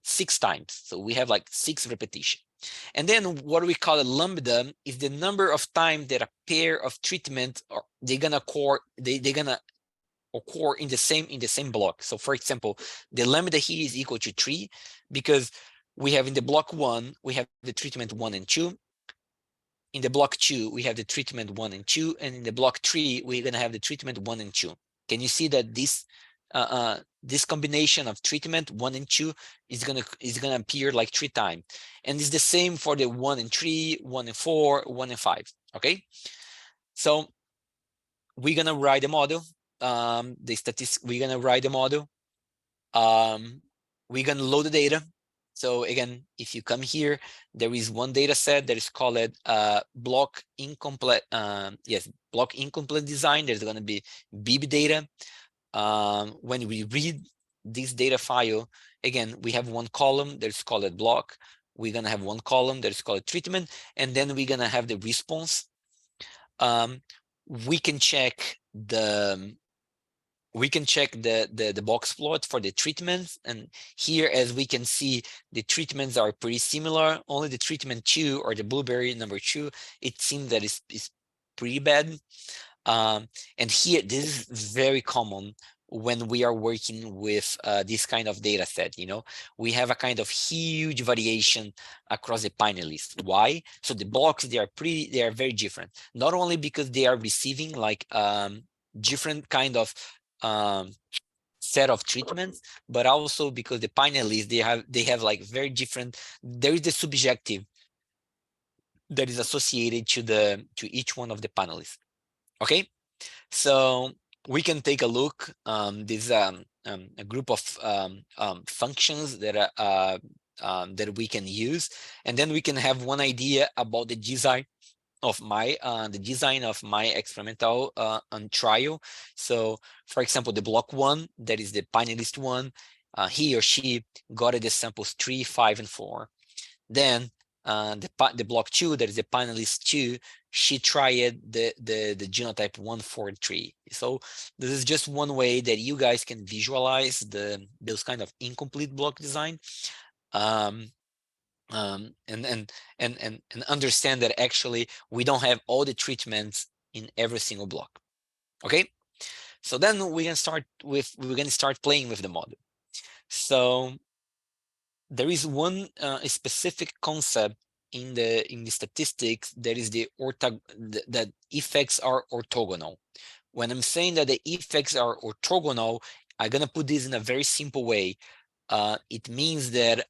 6 times. So we have like 6 repetition. And then what we call a lambda is the number of times that a pair of treatment are they're gonna occur in the same block. So for example, the lambda here is equal to 3 because we have in the block 1 we have the treatment 1 and 2. In the block 2 we have the treatment 1 and 2, and in the block 3 we're gonna have the treatment 1 and 2. Can you see that this combination of treatment 1 and 2 is gonna appear like 3 times, and it's the same for the 1 and 3, 1 and 4, 1 and 5. Okay, so we're gonna write the model. We're gonna write the model. We're gonna load the data. So again, if you come here, there is one data set that is called block incomplete. Block incomplete design. There's gonna be BB data. When we read this data file, again, we have one column that's called block. We're gonna have one column that is called treatment, and then we're gonna have the response. We can check the box plot for the treatments, and here, as we can see, the treatments are pretty similar. Only the treatment 2, or the blueberry number 2, it seems that is pretty bad. And here, this is very common when we are working with this kind of data set. You know, we have a kind of huge variation across the panelists. Why? So the blocks, they are very different, not only because they are receiving like different kind of set of treatments, but also because the panelists, they have like very different, there is the subjective that is associated to each one of the panelists. Okay, so we can take a look. This is a group of functions that that we can use, and then we can have one idea about the design of my experimental trial. So for example, the block 1, that is the panelist 1, he or she got the samples 3, 5, and 4. Then the block 2, that is the panelist 2, she tried the genotype 143. So this is just one way that you guys can visualize those kind of incomplete block design, and understand that actually we don't have all the treatments in every single block. Okay, so then we're gonna start playing with the model. So there is one specific concept in the statistics that is that effects are orthogonal. When I'm saying that the effects are orthogonal, I'm gonna put this in a very simple way. It means that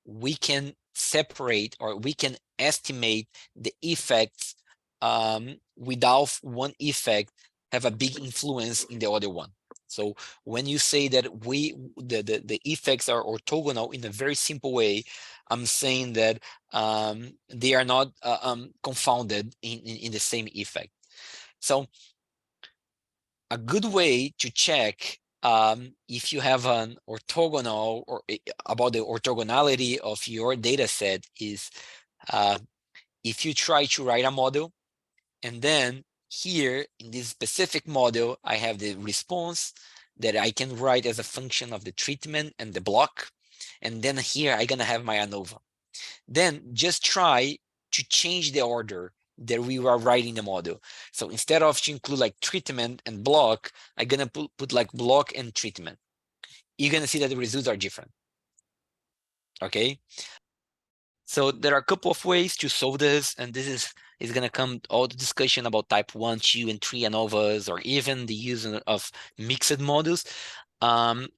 we can separate, or we can estimate the effects without one effect have a big influence in the other one. So when you say that the effects are orthogonal in a very simple way, I'm saying that they are not confounded in the same effect. So a good way to check if you have an orthogonal, or about the orthogonality of your data set, is if you try to write a model, and then here in this specific model, I have the response that I can write as a function of the treatment and the block. And then here I'm gonna have my ANOVA. Then just try to change the order that we were writing the model. So instead of to include like treatment and block, I'm gonna put like block and treatment. You're gonna see that the results are different. Okay. So there are a couple of ways to solve this, and this is going to come all the discussion about type 1, 2, and 3 ANOVAs, or even the use of mixed models. But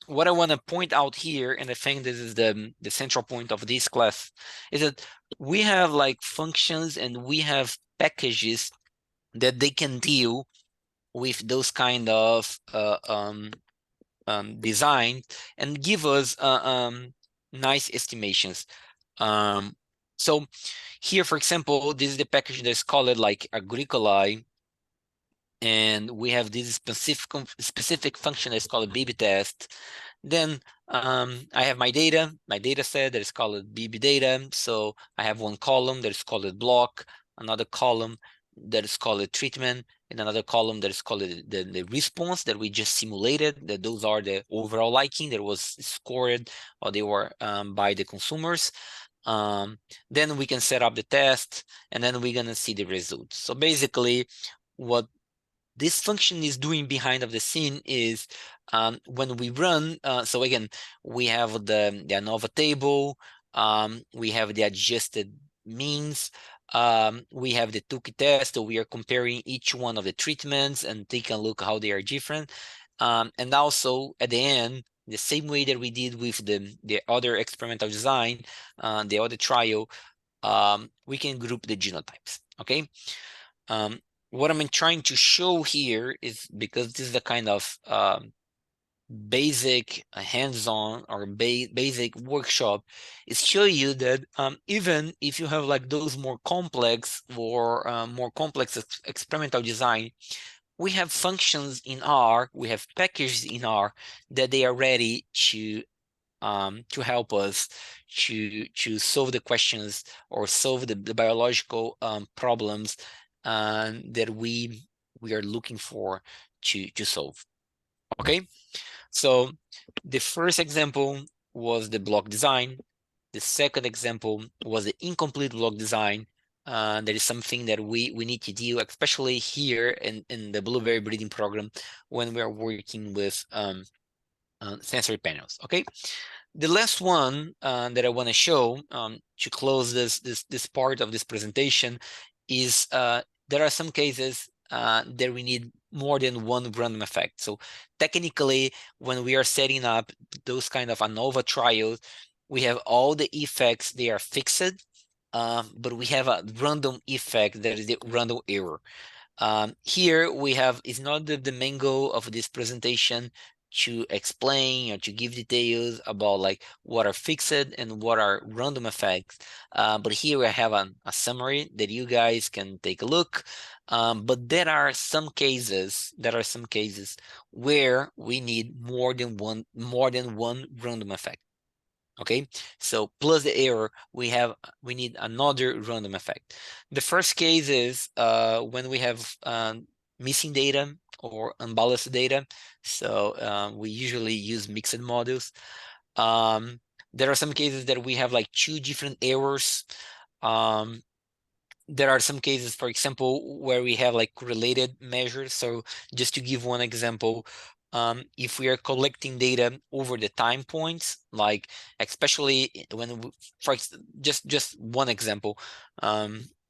what I want to point out here, and I think this is the central point of this class, is that we have like functions and we have packages that they can deal with those kind of design and give us nice estimations. So here, for example, this is the package that's called like Agricolae, and we have this specific function that's called BB test. Then I have my data set that is called BB data. So I have one column that is called block, another column that is called treatment, and another column that is called the response that we just simulated, that those are the overall liking that was scored, or they were by the consumers. Then we can set up the test, and then we're gonna see the results. So basically what this function is doing behind of the scene is when we run, so again, we have the ANOVA table, we have the adjusted means, we have the Tukey test, so we are comparing each one of the treatments and take a look how they are different. And also at the end, the same way that we did with the other experimental design, the other trial, we can group the genotypes, okay? What I'm trying to show here is, because this is the kind of basic hands-on or basic workshop, is show you that even if you have like those more complex or more complex experimental design, we have functions in R, we have packages in R that they are ready to help us to solve the questions or solve the biological problems that we are looking for to solve. Okay, so the first example was the block design. The second example was the incomplete block design. That is something that we need to do, especially here in the blueberry breeding program when we are working with sensory panels. Okay, the last one that I want to show to close this part of this presentation is there are some cases that we need more than one random effect. So technically, when we are setting up those kind of ANOVA trials, we have all the effects, they are fixed, but we have a random effect that is the random error. Here we have, it's not the main goal of this presentation to explain or to give details about like what are fixed and what are random effects. But here we have a summary that you guys can take a look. But there are some cases where we need more than one random effect. Okay, so plus the error, we need another random effect. The first case is when we have missing data or unbalanced data. So we usually use mixed models. There are some cases that we have like two different errors. There are some cases, for example, where we have like correlated measures. So just to give one example, if we are collecting data over the time points, like especially when just one example,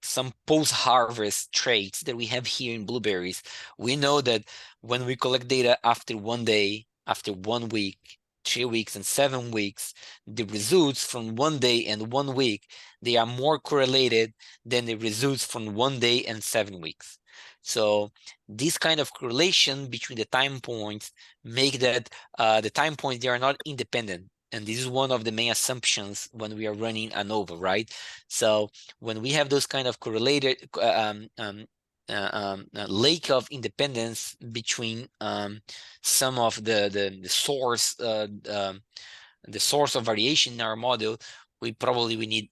some post-harvest traits that we have here in blueberries, we know that when we collect data after 1 day, after 1 week, 3 weeks, and 7 weeks, the results from 1 day and 1 week, they are more correlated than the results from 1 day and 7 weeks. So this kind of correlation between the time points make that the time points, they are not independent. And this is one of the main assumptions when we are running ANOVA, right? So when we have those kind of correlated lack of independence between some of the source the source of variation in our model, we need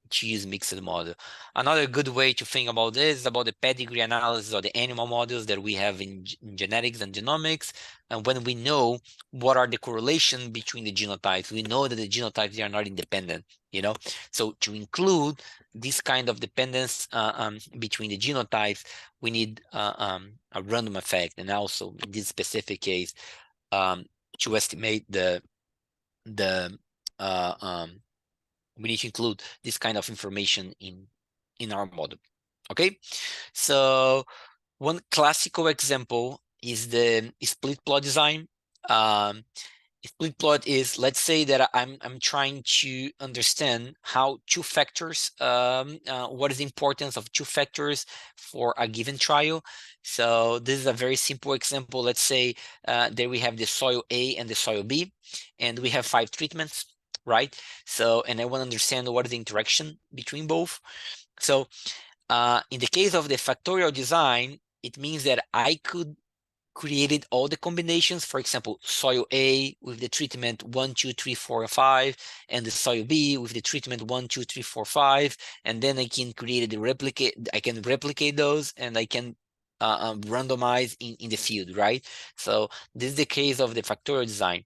to use mixed model. Another good way to think about this is about the pedigree analysis of the animal models that we have in genetics and genomics. And when we know what are the correlation between the genotypes, we know that the genotypes, they are not independent, you know? So to include this kind of dependence between the genotypes, we need a random effect. And also in this specific case, to estimate we need to include this kind of information in our model. Okay, so one classical example is the split plot design. Split plot is, let's say that I'm trying to understand how two factors, what is the importance of two factors for a given trial. So this is a very simple example. Let's say that we have the soil A and the soil B, and we have 5 treatments, right? So, and I want to understand what is the interaction between both. So in the case of the factorial design, it means that I could created all the combinations, for example, soil A with the treatment 1, 2, 3, 4, 5, and the soil B with the treatment 1, 2, 3, 4, 5, and then I can replicate those, and I can randomize in the field, right? So this is the case of the factorial design.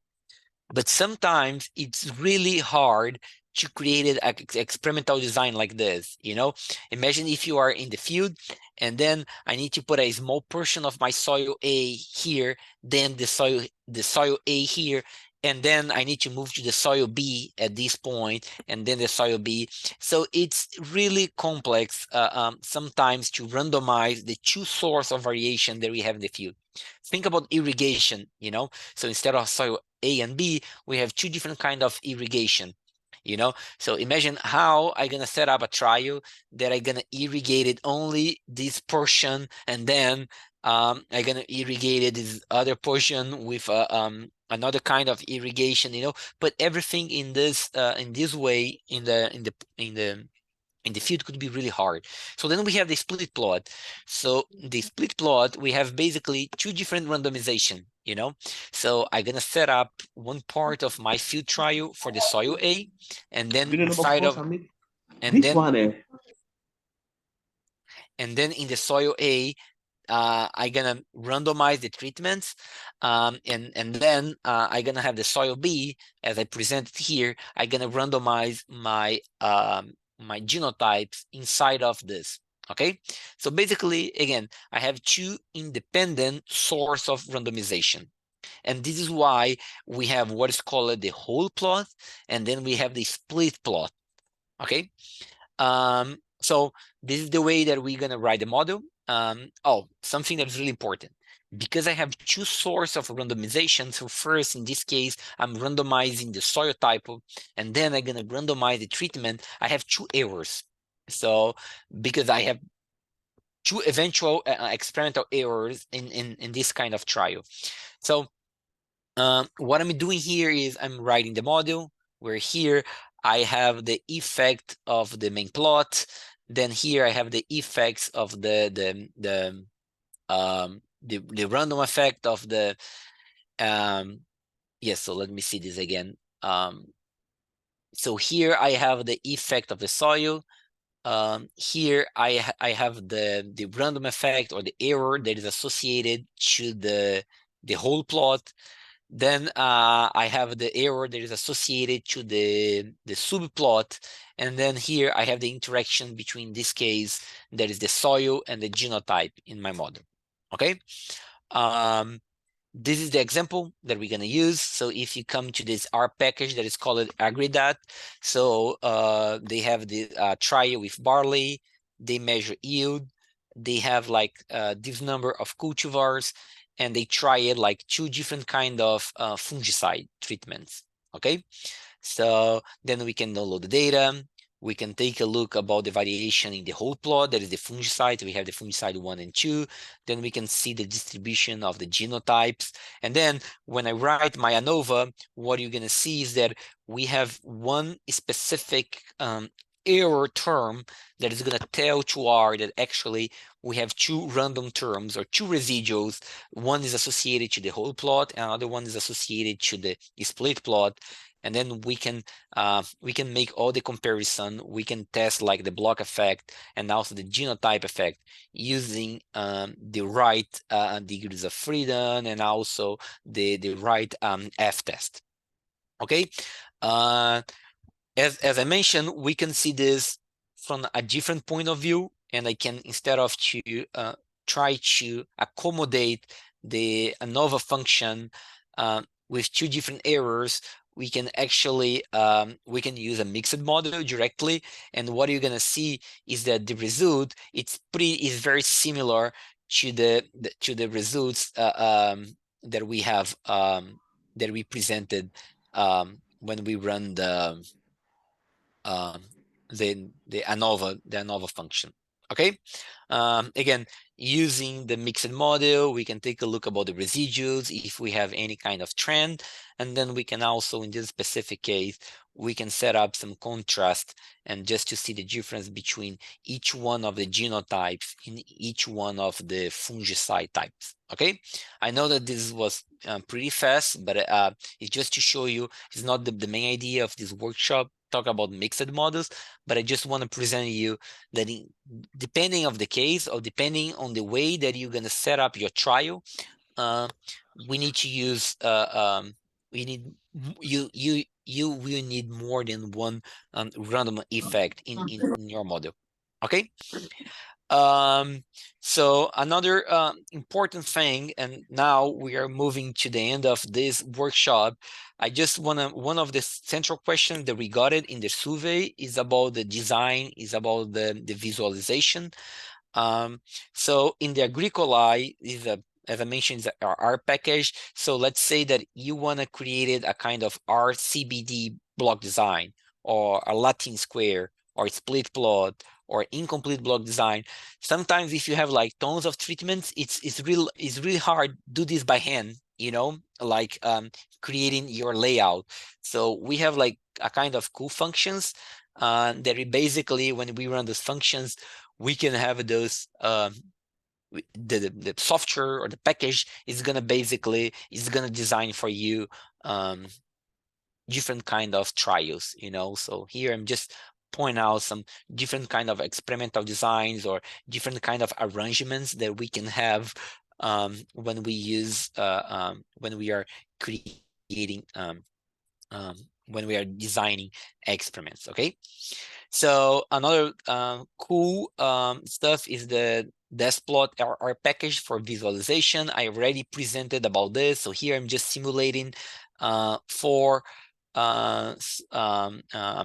But sometimes it's really hard to create an experimental design like this, you know? Imagine if you are in the field and then I need to put a small portion of my soil A here, then the soil A here, and then I need to move to the soil B at this point, and then the soil B. So it's really complex sometimes to randomize the two sources of variation that we have in the field. Think about irrigation, you know? So instead of soil A and B, we have two different kind of irrigation, you know? So imagine how I'm gonna set up a trial that I'm gonna irrigate it only this portion, and then I'm gonna irrigate it this other portion with another kind of irrigation, you know? But everything in this way in the field could be really hard. So then we have the split plot. So the split plot, we have basically two different randomization, you know? So I'm gonna set up one part of my field trial for the soil A, and then inside of, and This then, one, and then in the soil A, I'm gonna randomize the treatments, and then I'm gonna have the soil B, as I presented here. I'm gonna randomize my my genotypes inside of this. Okay, so basically, again, I have two independent source of randomization, and this is why we have what is called the whole plot, and then we have the split plot. Okay, so this is the way that we're gonna write the model. Oh, something that's really important. Because I have two sources of randomization, so first, in this case, I'm randomizing the soil type, and then I'm gonna randomize the treatment, I have two errors. So, because I have two eventual experimental errors in this kind of trial. So, what I'm doing here is I'm writing the model, where here I have the effect of the main plot. Then here I have the effects of the random effect of the yes. So let me see this again. So here I have the effect of the soil. Here I have the random effect or the error that is associated to the whole plot. Then I have the error that is associated to the subplot. And then here I have the interaction between this case, that is the soil and the genotype in my model. Okay. This is the example that we're going to use. So if you come to this R package that is called AgriDat, so they have the trial with barley, they measure yield, they have like this number of cultivars, and they try it like 2 different kind of fungicide treatments. Okay, so then we can download the data. We can take a look about the variation in the whole plot. That is the fungicide. We have the fungicide 1 and 2. Then we can see the distribution of the genotypes. And then when I write my ANOVA, what you're going to see is that we have one specific error term that is going to tell to R that actually we have 2 random terms or 2 residuals. One is associated to the whole plot, and another one is associated to the split plot. And then we can make all the comparison. We can test like the block effect and also the genotype effect using the right degrees of freedom and also the right F test. Okay. As I mentioned, we can see this from a different point of view, and I can, instead of to try to accommodate the ANOVA function with 2 different errors, we can actually we can use a mixed model directly, and what you're gonna see is that the result is very similar to the results that we have that we presented when we run the ANOVA function. Okay. Again, using the mixed model, we can take a look about the residuals if we have any kind of trend, and then we can also, in this specific case, we can set up some contrast and just to see the difference between each one of the genotypes in each one of the fungicide types. Okay, I know that this was pretty fast, but it's just to show you, it's not the main idea of this workshop, talk about mixed models, but I just want to present you that depending of the case or depending on the way that you're going to set up your trial, we need to use you will need more than one random effect in your model. Okay. So another important thing, and now we are moving to the end of this workshop. I just want to, one of the central questions that we got it in the survey is about the design, is about the visualization. So in the Agricolae is a, as I mentioned, is our R package. So let's say that you want to create a kind of RCBD block design, or a Latin square, or split plot, or incomplete block design. Sometimes if you have like tons of treatments, it's really hard to do this by hand, you know, like creating your layout. So we have like a kind of cool functions that basically, when we run those functions, we can have those the software or the package is gonna design for you different kind of trials, you know. So here I'm just point out some different kind of experimental designs or different kind of arrangements that we can have when we use when we are creating when we are designing experiments. Okay, so another cool stuff is the deskplot, our package for visualization. I already presented about this, so here I'm just simulating I'm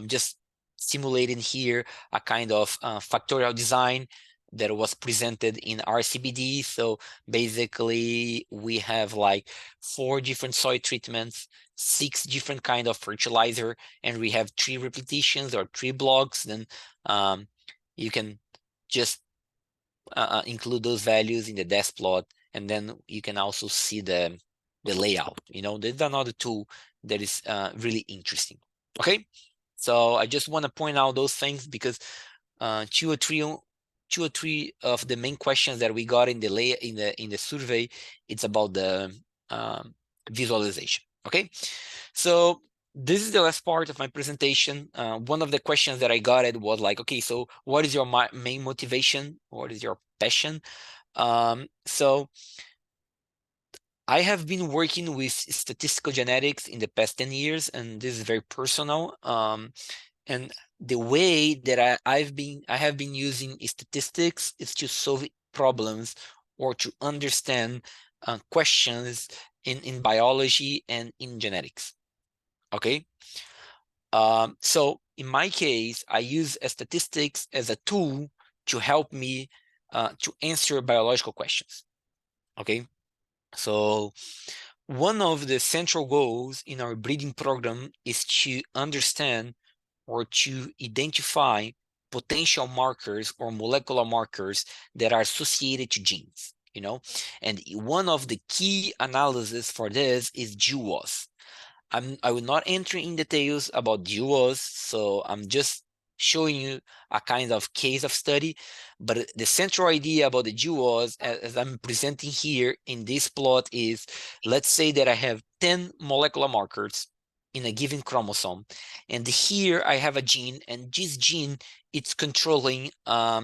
just simulating here a kind of factorial design that was presented in RCBD. So basically we have like 4 different soil treatments, 6 different kind of fertilizer, and we have 3 repetitions or 3 blocks. Then you can just include those values in the desk plot, and then you can also see the layout. You know, there's another tool that is really interesting. Okay, so I just want to point out those things because 2 or 3 of the main questions that we got in the survey, it's about the visualization. Okay, so this is the last part of my presentation. One of the questions that I got it was like, okay, so what is your main motivation? What is your passion? So I have been working with statistical genetics in the past 10 years, and this is very personal. And the way that I have been using statistics is to solve problems or to understand questions in biology and in genetics. Okay. So in my case, I use statistics as a tool to help me to answer biological questions. Okay. So one of the central goals in our breeding program is to understand or to identify potential markers or molecular markers that are associated to genes, you know? And one of the key analysis for this is GWAS. I will not enter in details about GWAS, so I'm just showing you a kind of case of study. But the central idea about the GWAS, as I'm presenting here in this plot, is let's say that I have 10 molecular markers in a given chromosome, and here I have a gene, and this gene it's controlling a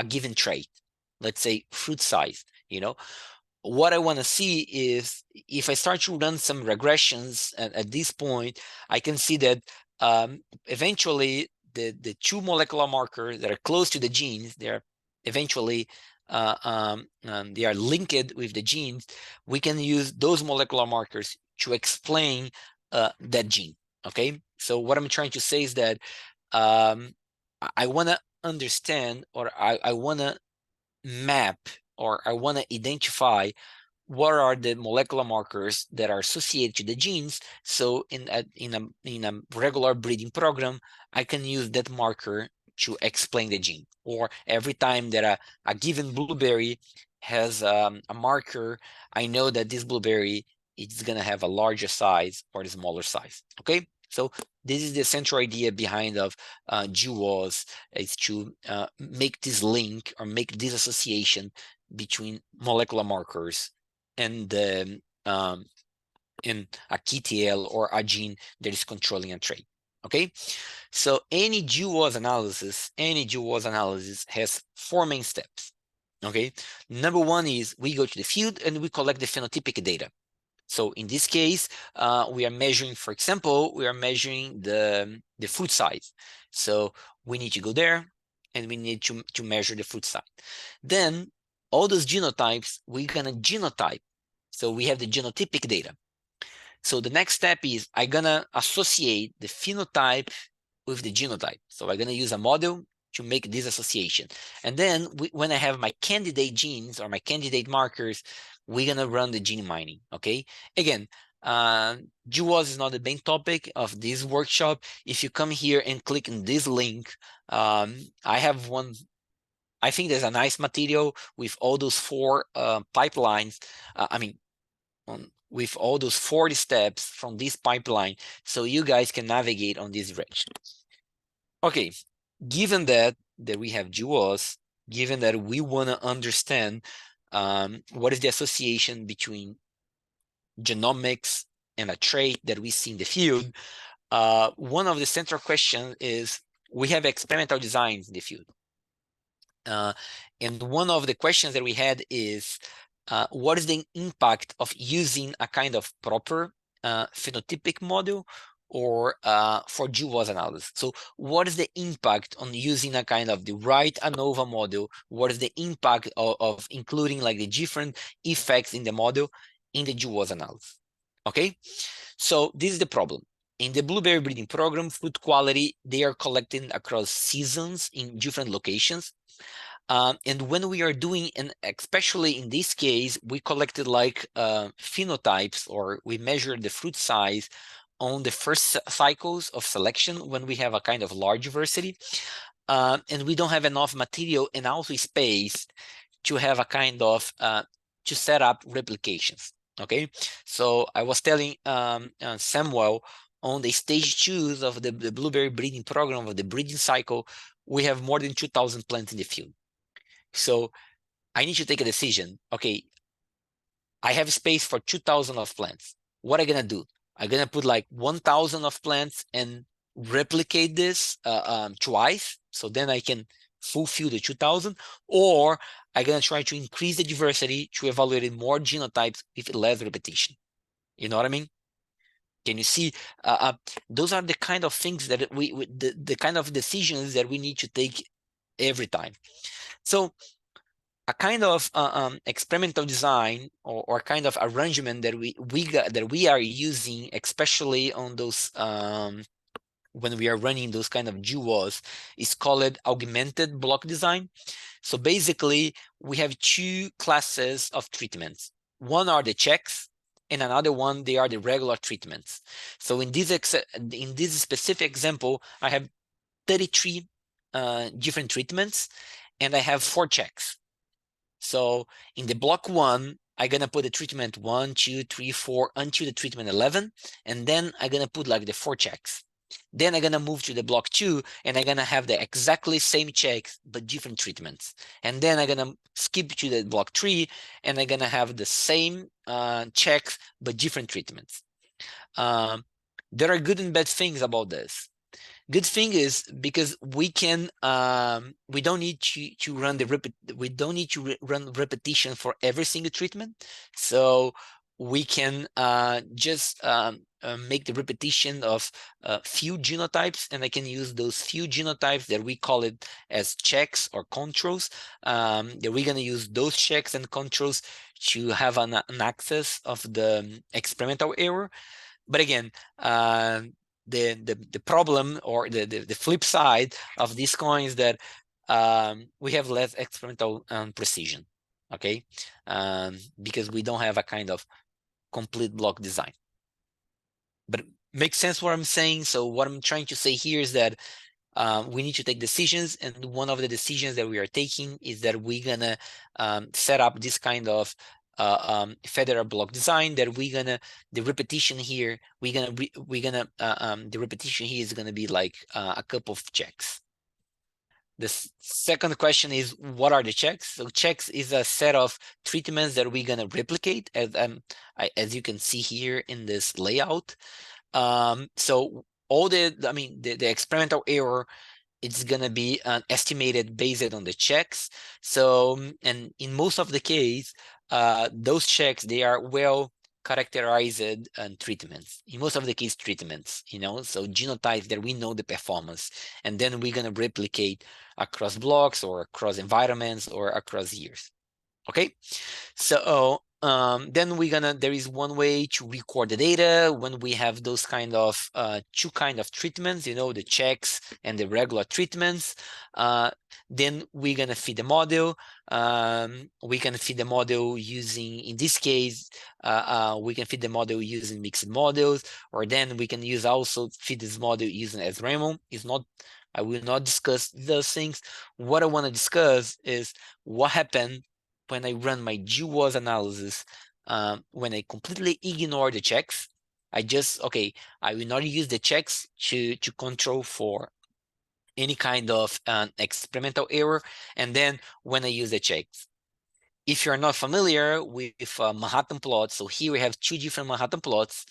given trait, let's say fruit size, you know. What I want to see is if I start to run some regressions at this point, I can see that eventually the two molecular markers that are close to the genes, they are eventually they are linked with the genes. We can use those molecular markers to explain that gene. Okay, so what I'm trying to say is that I want to understand, or I want to map, or I want to identify what are the molecular markers that are associated to the genes. So in a regular breeding program, I can use that marker to explain the gene. Or every time that a given blueberry has a marker, I know that this blueberry is going to have a larger size or a smaller size. Okay, so this is the central idea behind of GWAS, is to make this link or make this association between molecular markers and in a KTL or a gene that is controlling a trait. Okay, so any GWAS analysis has 4 main steps. Okay, number 1 is we go to the field and we collect the phenotypic data. So in this case, we are measuring, for example, we are measuring the fruit size. So we need to go there and we need to measure the fruit size. Then all those genotypes, we're gonna genotype. So we have the genotypic data. So the next step is I'm gonna associate the phenotype with the genotype. So I'm gonna use a model to make this association. And then when I have my candidate genes or my candidate markers, we're gonna run the gene mining, okay? Again, GWAS is not the main topic of this workshop. If you come here and click on this link, I have one, I think there's a nice material with all those 4 pipelines. With all those 40 steps from this pipeline, so you guys can navigate on this direction. Okay, given that we have GWAS, given that we want to understand what is the association between genomics and a trait that we see in the field, one of the central questions is we have experimental designs in the field. And one of the questions that we had is, what is the impact of using a kind of proper phenotypic model or for GWAS analysis? So what is the impact on using a kind of the right ANOVA model? What is the impact of including like the different effects in the model in the GWAS analysis? Okay, so this is the problem. In the blueberry breeding program, fruit quality, they are collected across seasons in different locations. And when we are doing, and especially in this case, we collected like phenotypes, or we measured the fruit size on the first cycles of selection when we have a kind of large diversity. And we don't have enough material and also space to have a kind of, to set up replications, okay? So I was telling Samuel, on the stage 2 of the blueberry breeding program, of the breeding cycle, we have more than 2,000 plants in the field. So I need to take a decision. Okay, I have space for 2,000 of plants. What am I gonna do? I'm gonna put like 1,000 of plants and replicate this twice, so then I can fulfill the 2,000, or I'm gonna try to increase the diversity to evaluate more genotypes with less repetition. You know what I mean? Can you see? Those are the kind of things that the kind of decisions that we need to take every time. So a kind of experimental design or kind of arrangement that we are using, especially on those when we are running those kind of GWAS, is called augmented block design. So basically, we have two classes of treatments. One are the checks, and another one, they are the regular treatments. So in this specific example, I have 33 different treatments, and I have 4 checks. So in the block 1, I'm gonna put the treatment 1, 2, 3, 4 until the treatment 11, and then I'm gonna put like the 4 checks. Then I'm gonna move to the block 2, and I'm gonna have the exactly same checks but different treatments. And then I'm gonna skip to the block 3, and I'm gonna have the same checks but different treatments. There are good and bad things about this. Good thing is because we can we don't need to run run repetition for every single treatment, so we can just make the repetition of few genotypes, and I can use those few genotypes that we call it as checks or controls, that we're going to use those checks and controls to have an access of the experimental error. But again, the problem or the flip side of this coin is that we have less experimental precision, okay? Because we don't have a kind of complete block design. But makes sense what I'm saying. So what I'm trying to say here is that we need to take decisions, and one of the decisions that we are taking is that we're gonna set up this kind of federal block design that the repetition here the repetition here is gonna be like a couple of checks. The second question is, what are the checks? So checks is a set of treatments that we're gonna replicate, as you can see here in this layout. So all the experimental error, it's gonna be estimated based on the checks. So, and in most of the case, those checks, they are well characterized treatments. In most of the case, treatments, so genotypes that we know the performance, and then we're gonna replicate across blocks or across environments or across years. Okay, so then there is one way to record the data when we have those kind of two kind of treatments, the checks and the regular treatments. Then we're gonna feed the model. We can feed the model using, in this case, we can feed the model using mixed models, or then we can also feed this model using as Raymond. I will not discuss those things. What I want to discuss is what happened when I run my GWAS analysis, when I completely ignore the checks. I will not use the checks to control for any kind of experimental error, and then when I use the checks. If you're not familiar with Manhattan plots, so here we have 2 different Manhattan plots.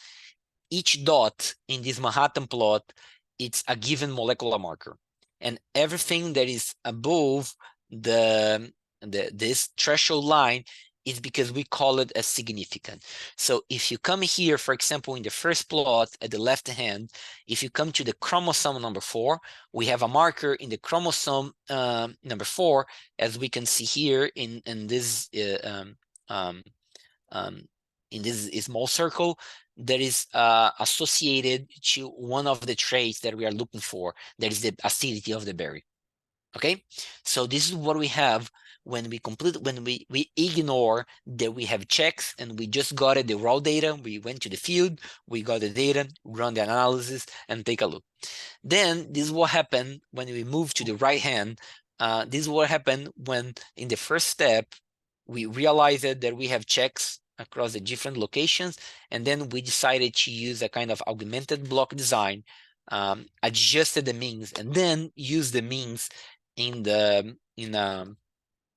Each dot in this Manhattan plot, it's a given molecular marker, and everything that is above this threshold line is because we call it as significant. So if you come here, for example, in the first plot at the left hand, if you come to the chromosome number 4, we have a marker in the chromosome number 4, as we can see here in this in this small circle, that is associated to one of the traits that we are looking for, that is the acidity of the berry. Okay, so this is what we have when we ignore that we have checks and we just got the raw data. We went to the field, we got the data, run the analysis, and take a look. Then this is what happened when we move to the right hand. This is what happened when in the first step we realized that we have checks across the different locations, and then we decided to use a kind of augmented block design, adjusted the means, and then use the means in a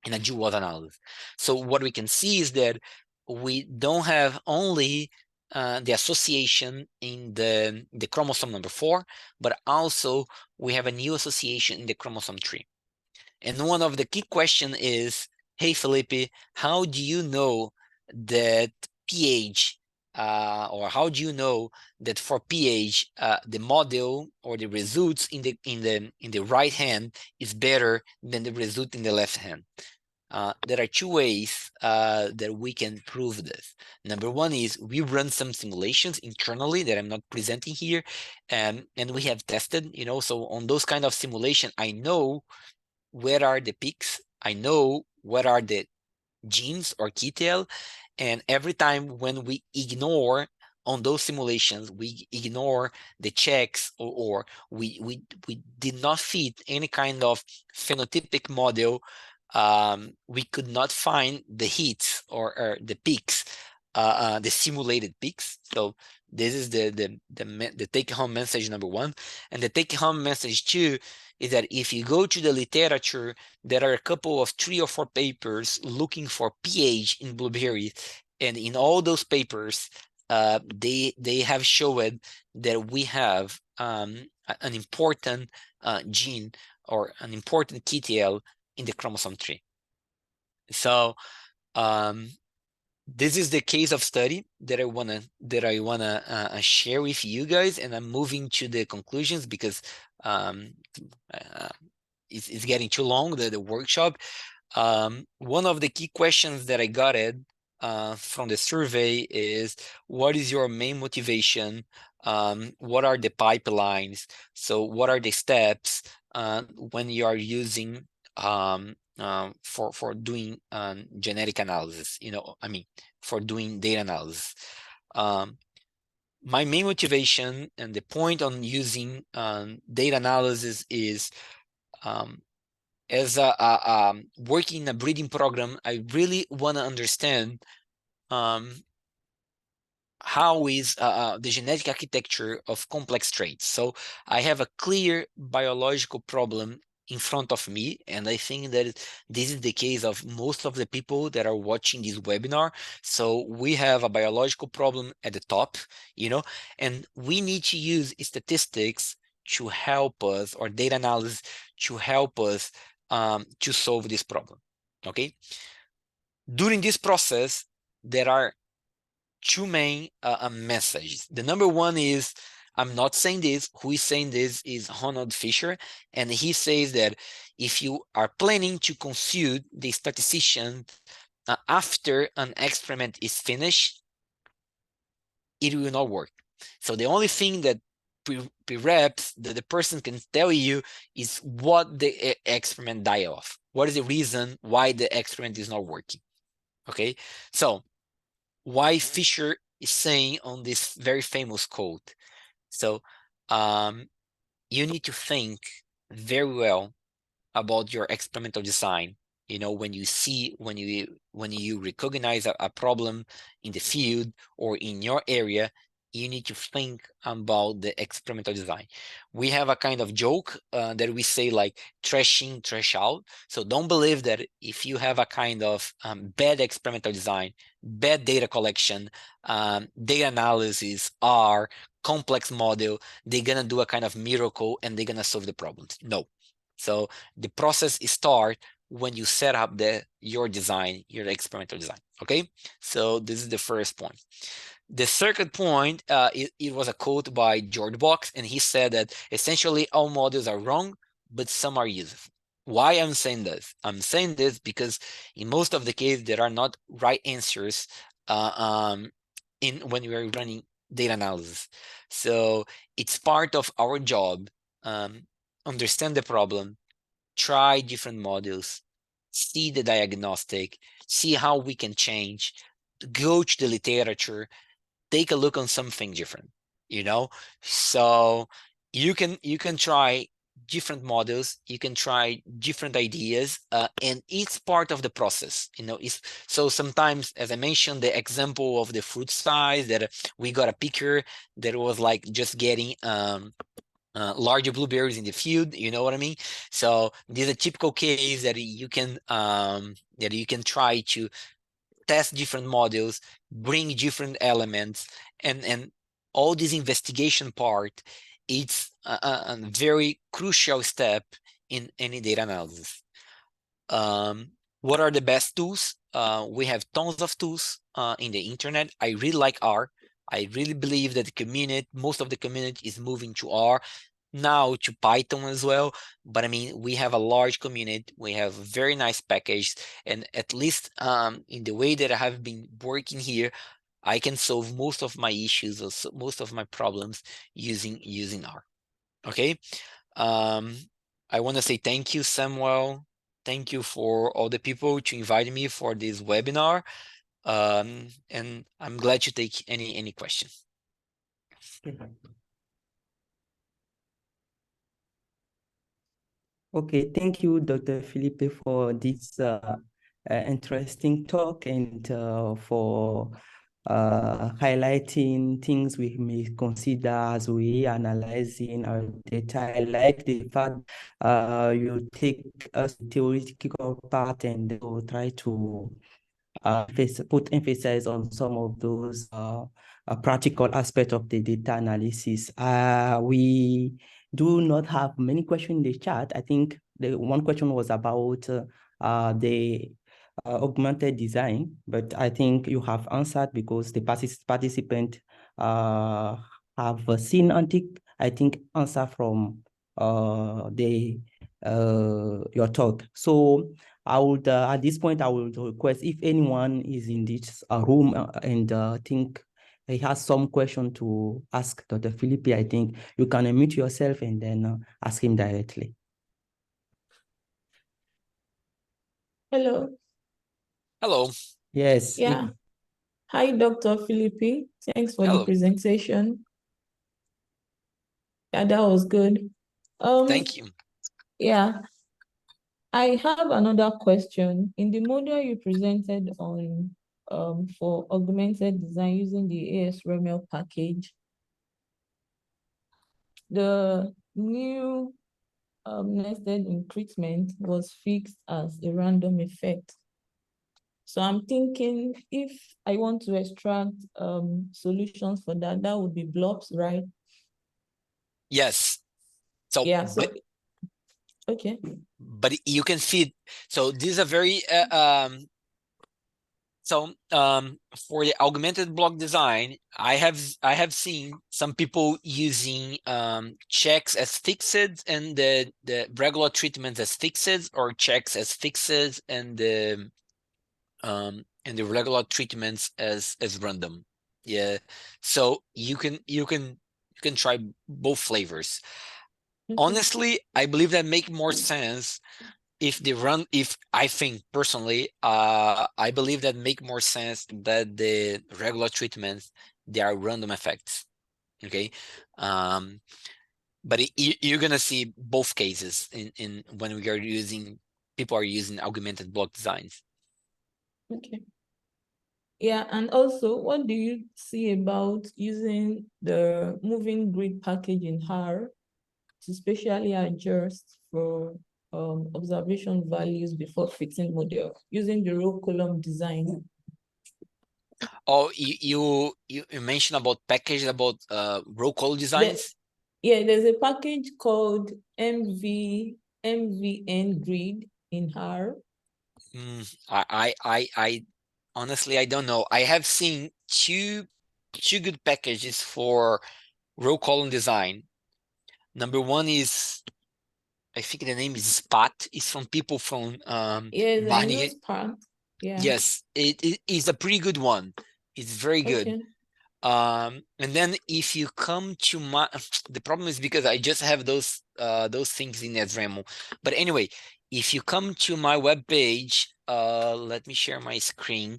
GWAS analysis. So what we can see is that we don't have only the association in the chromosome number 4, but also we have a new association in the chromosome 3. And one of the key questions is, hey, Felipe, how do you know that pH, or how do you know that for pH, the model or the results in the right hand is better than the result in the left hand? There are two ways that we can prove this. Number one is we run some simulations internally that I'm not presenting here, and we have tested, so on those kind of simulation, I know where are the peaks, I know what are the genes or key tail, and every time when we ignore on those simulations, we ignore the checks, or we did not fit any kind of phenotypic model, we could not find the hits or the peaks, the simulated peaks. So this is the take-home message number one. And the take-home message two is that if you go to the literature, there are a couple of 3 or 4 papers looking for pH in blueberries, and in all those papers, they have showed that we have an important gene or an important key tail in the chromosome 3. So this is the case of study that I wanna share with you guys, and I'm moving to the conclusions because it's getting too long, the workshop. One of the key questions that I got from the survey is, what is your main motivation? What are the pipelines? So what are the steps when you are using for doing genetic analysis? For doing data analysis. My main motivation and the point on using data analysis is, as working in a breeding program, I really want to understand how is the genetic architecture of complex traits. So I have a clear biological problem in front of me, and I think that this is the case of most of the people that are watching this webinar. So we have a biological problem at the top, and we need to use statistics to help us, or data analysis to help us to solve this problem, okay? During this process, there are two main messages. The number one is, I'm not saying this, who is saying this is Ronald Fisher, and he says that if you are planning to consult the statistician after an experiment is finished, it will not work. So the only thing that perhaps that the person can tell you is what the experiment died off. What is the reason why the experiment is not working? Okay, so why Fisher is saying on this very famous quote. So you need to think very well about your experimental design. When you recognize a problem in the field or in your area, you need to think about the experimental design. We have a kind of joke that we say, like, trash in, trash out. So don't believe that if you have a kind of bad experimental design, bad data collection, data analysis, or complex model, they're gonna do a kind of miracle and they're gonna solve the problems. No. So the process starts when you set up your design, your experimental design. Okay, so this is the first point. The second point, it was a quote by George Box, and he said that essentially all models are wrong, but some are useful. Why I'm saying this? I'm saying this because in most of the cases there are not right answers when we are running data analysis. So it's part of our job, understand the problem, try different models, see the diagnostic, see how we can change, go to the literature, take a look on something different, So you can try different models, you can try different ideas, and it's part of the process, so sometimes, as I mentioned, the example of the fruit size, that we got a picker that was like just getting larger blueberries in the field, you know what I mean? So this is a typical case that you can try to test different models, bring different elements, and all this investigation part, it's a very crucial step in any data analysis. What are the best tools? We have tons of tools in the internet. I really like R. I really believe that the community, most of the community is moving to R, now to Python as well. But I mean, we have a large community, we have very nice package, and at least in the way that I have been working here, I can solve most of my issues or most of my problems using R. Okay. I want to say thank you, Samuel. Thank you for all the people to invite me for this webinar. And I'm glad to take any questions. Okay, thank you, Dr. Felipe, for this interesting talk and for highlighting things we may consider as we analyzing our data. I like the fact you take us theoretical part and try to put emphasis on some of those practical aspects of the data analysis. We do not have many questions in the chat. I think the one question was about the augmented design, but I think you have answered because the participant have seen I think answer from your talk. So I would at this point I would request if anyone is in this room and think he has some question to ask Dr. Felipe, I think you can unmute yourself and then ask him directly. Hello. Hello. Yes. Yeah. Hi, Dr. Felipe. Thanks for Hello. the presentation. Yeah, that was good. Thank you. Yeah. I have another question. In the model you presented on for augmented design using the ASRML package, the new nested increment was fixed as a random effect. So I'm thinking if I want to extract solutions for that, that would be blobs, right? Yes. So Yeah, so okay. but you can see, so this is a very for the augmented block design, I have seen some people using checks as fixed and the regular treatments as fixed, or checks as fixed and the regular treatments as random. Yeah, so you can try both flavors. Okay. Honestly, I believe that make more sense if I think personally, I believe that make more sense that the regular treatments, they are random effects. Okay. But you're gonna see both cases in when we are using, people are using augmented block designs. Okay. Yeah, and also, what do you see about using the moving grid package in R to specially adjust for observation values before fixing model using the row column design? Oh, you mentioned about package about row column designs. There's a package called MVN grid in R. I honestly, I don't know. I have seen two good packages for row column design. Number one is, I think the name is Spot. It's from people from Yes, I know Barnier. Spark. Yeah. Yes, it is a pretty good one. It's very good. Okay. And then if you come to my, the problem is because I just have those things in Adremo. But anyway, if you come to my web page, let me share my screen.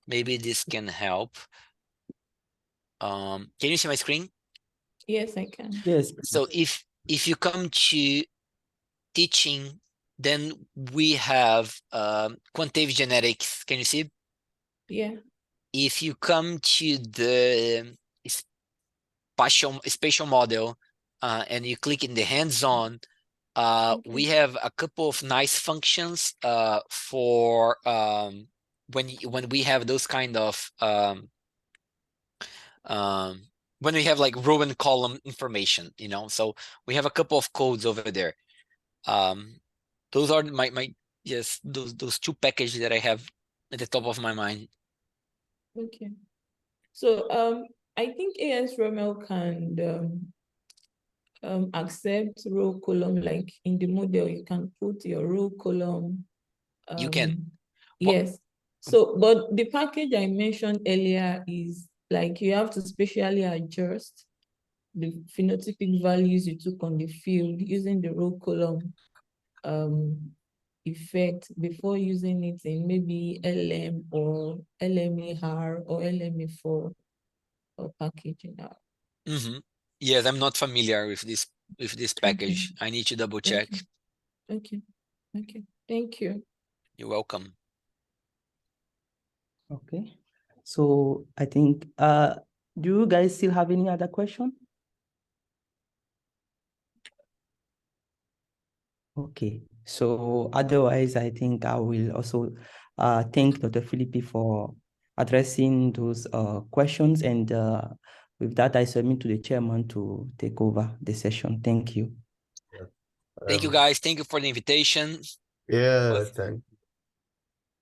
Maybe this can help. Can you see my screen? Yes, I can. Yes. So if you come to teaching, then we have quantitative genetics. Can you see? Yeah. If you come to the spatial model and you click in the hands-on, we have a couple of nice functions for when we have those kind of when we have like row and column information, you know. So we have a couple of codes over there. Those are my yes, those two packages that I have at the top of my mind. Okay. So I think ASML can accept row column, like in the model you can put your row column. You can. Yes. So, but the package I mentioned earlier is like you have to specially adjust the phenotypic values you took on the field using the row column effect before using it in maybe LM or LMAR or LMA4 or packaging. Yes, I'm not familiar with this package. I need to double check. Okay. Thank you. You're welcome. Okay. So I think, do you guys still have any other question? Okay. So otherwise, I think I will also thank Dr. Felipe for addressing those questions. And with that, I submit to the chairman to take over the session. Thank you. Thank you, guys. Thank you for the invitation. Yeah, Was- thank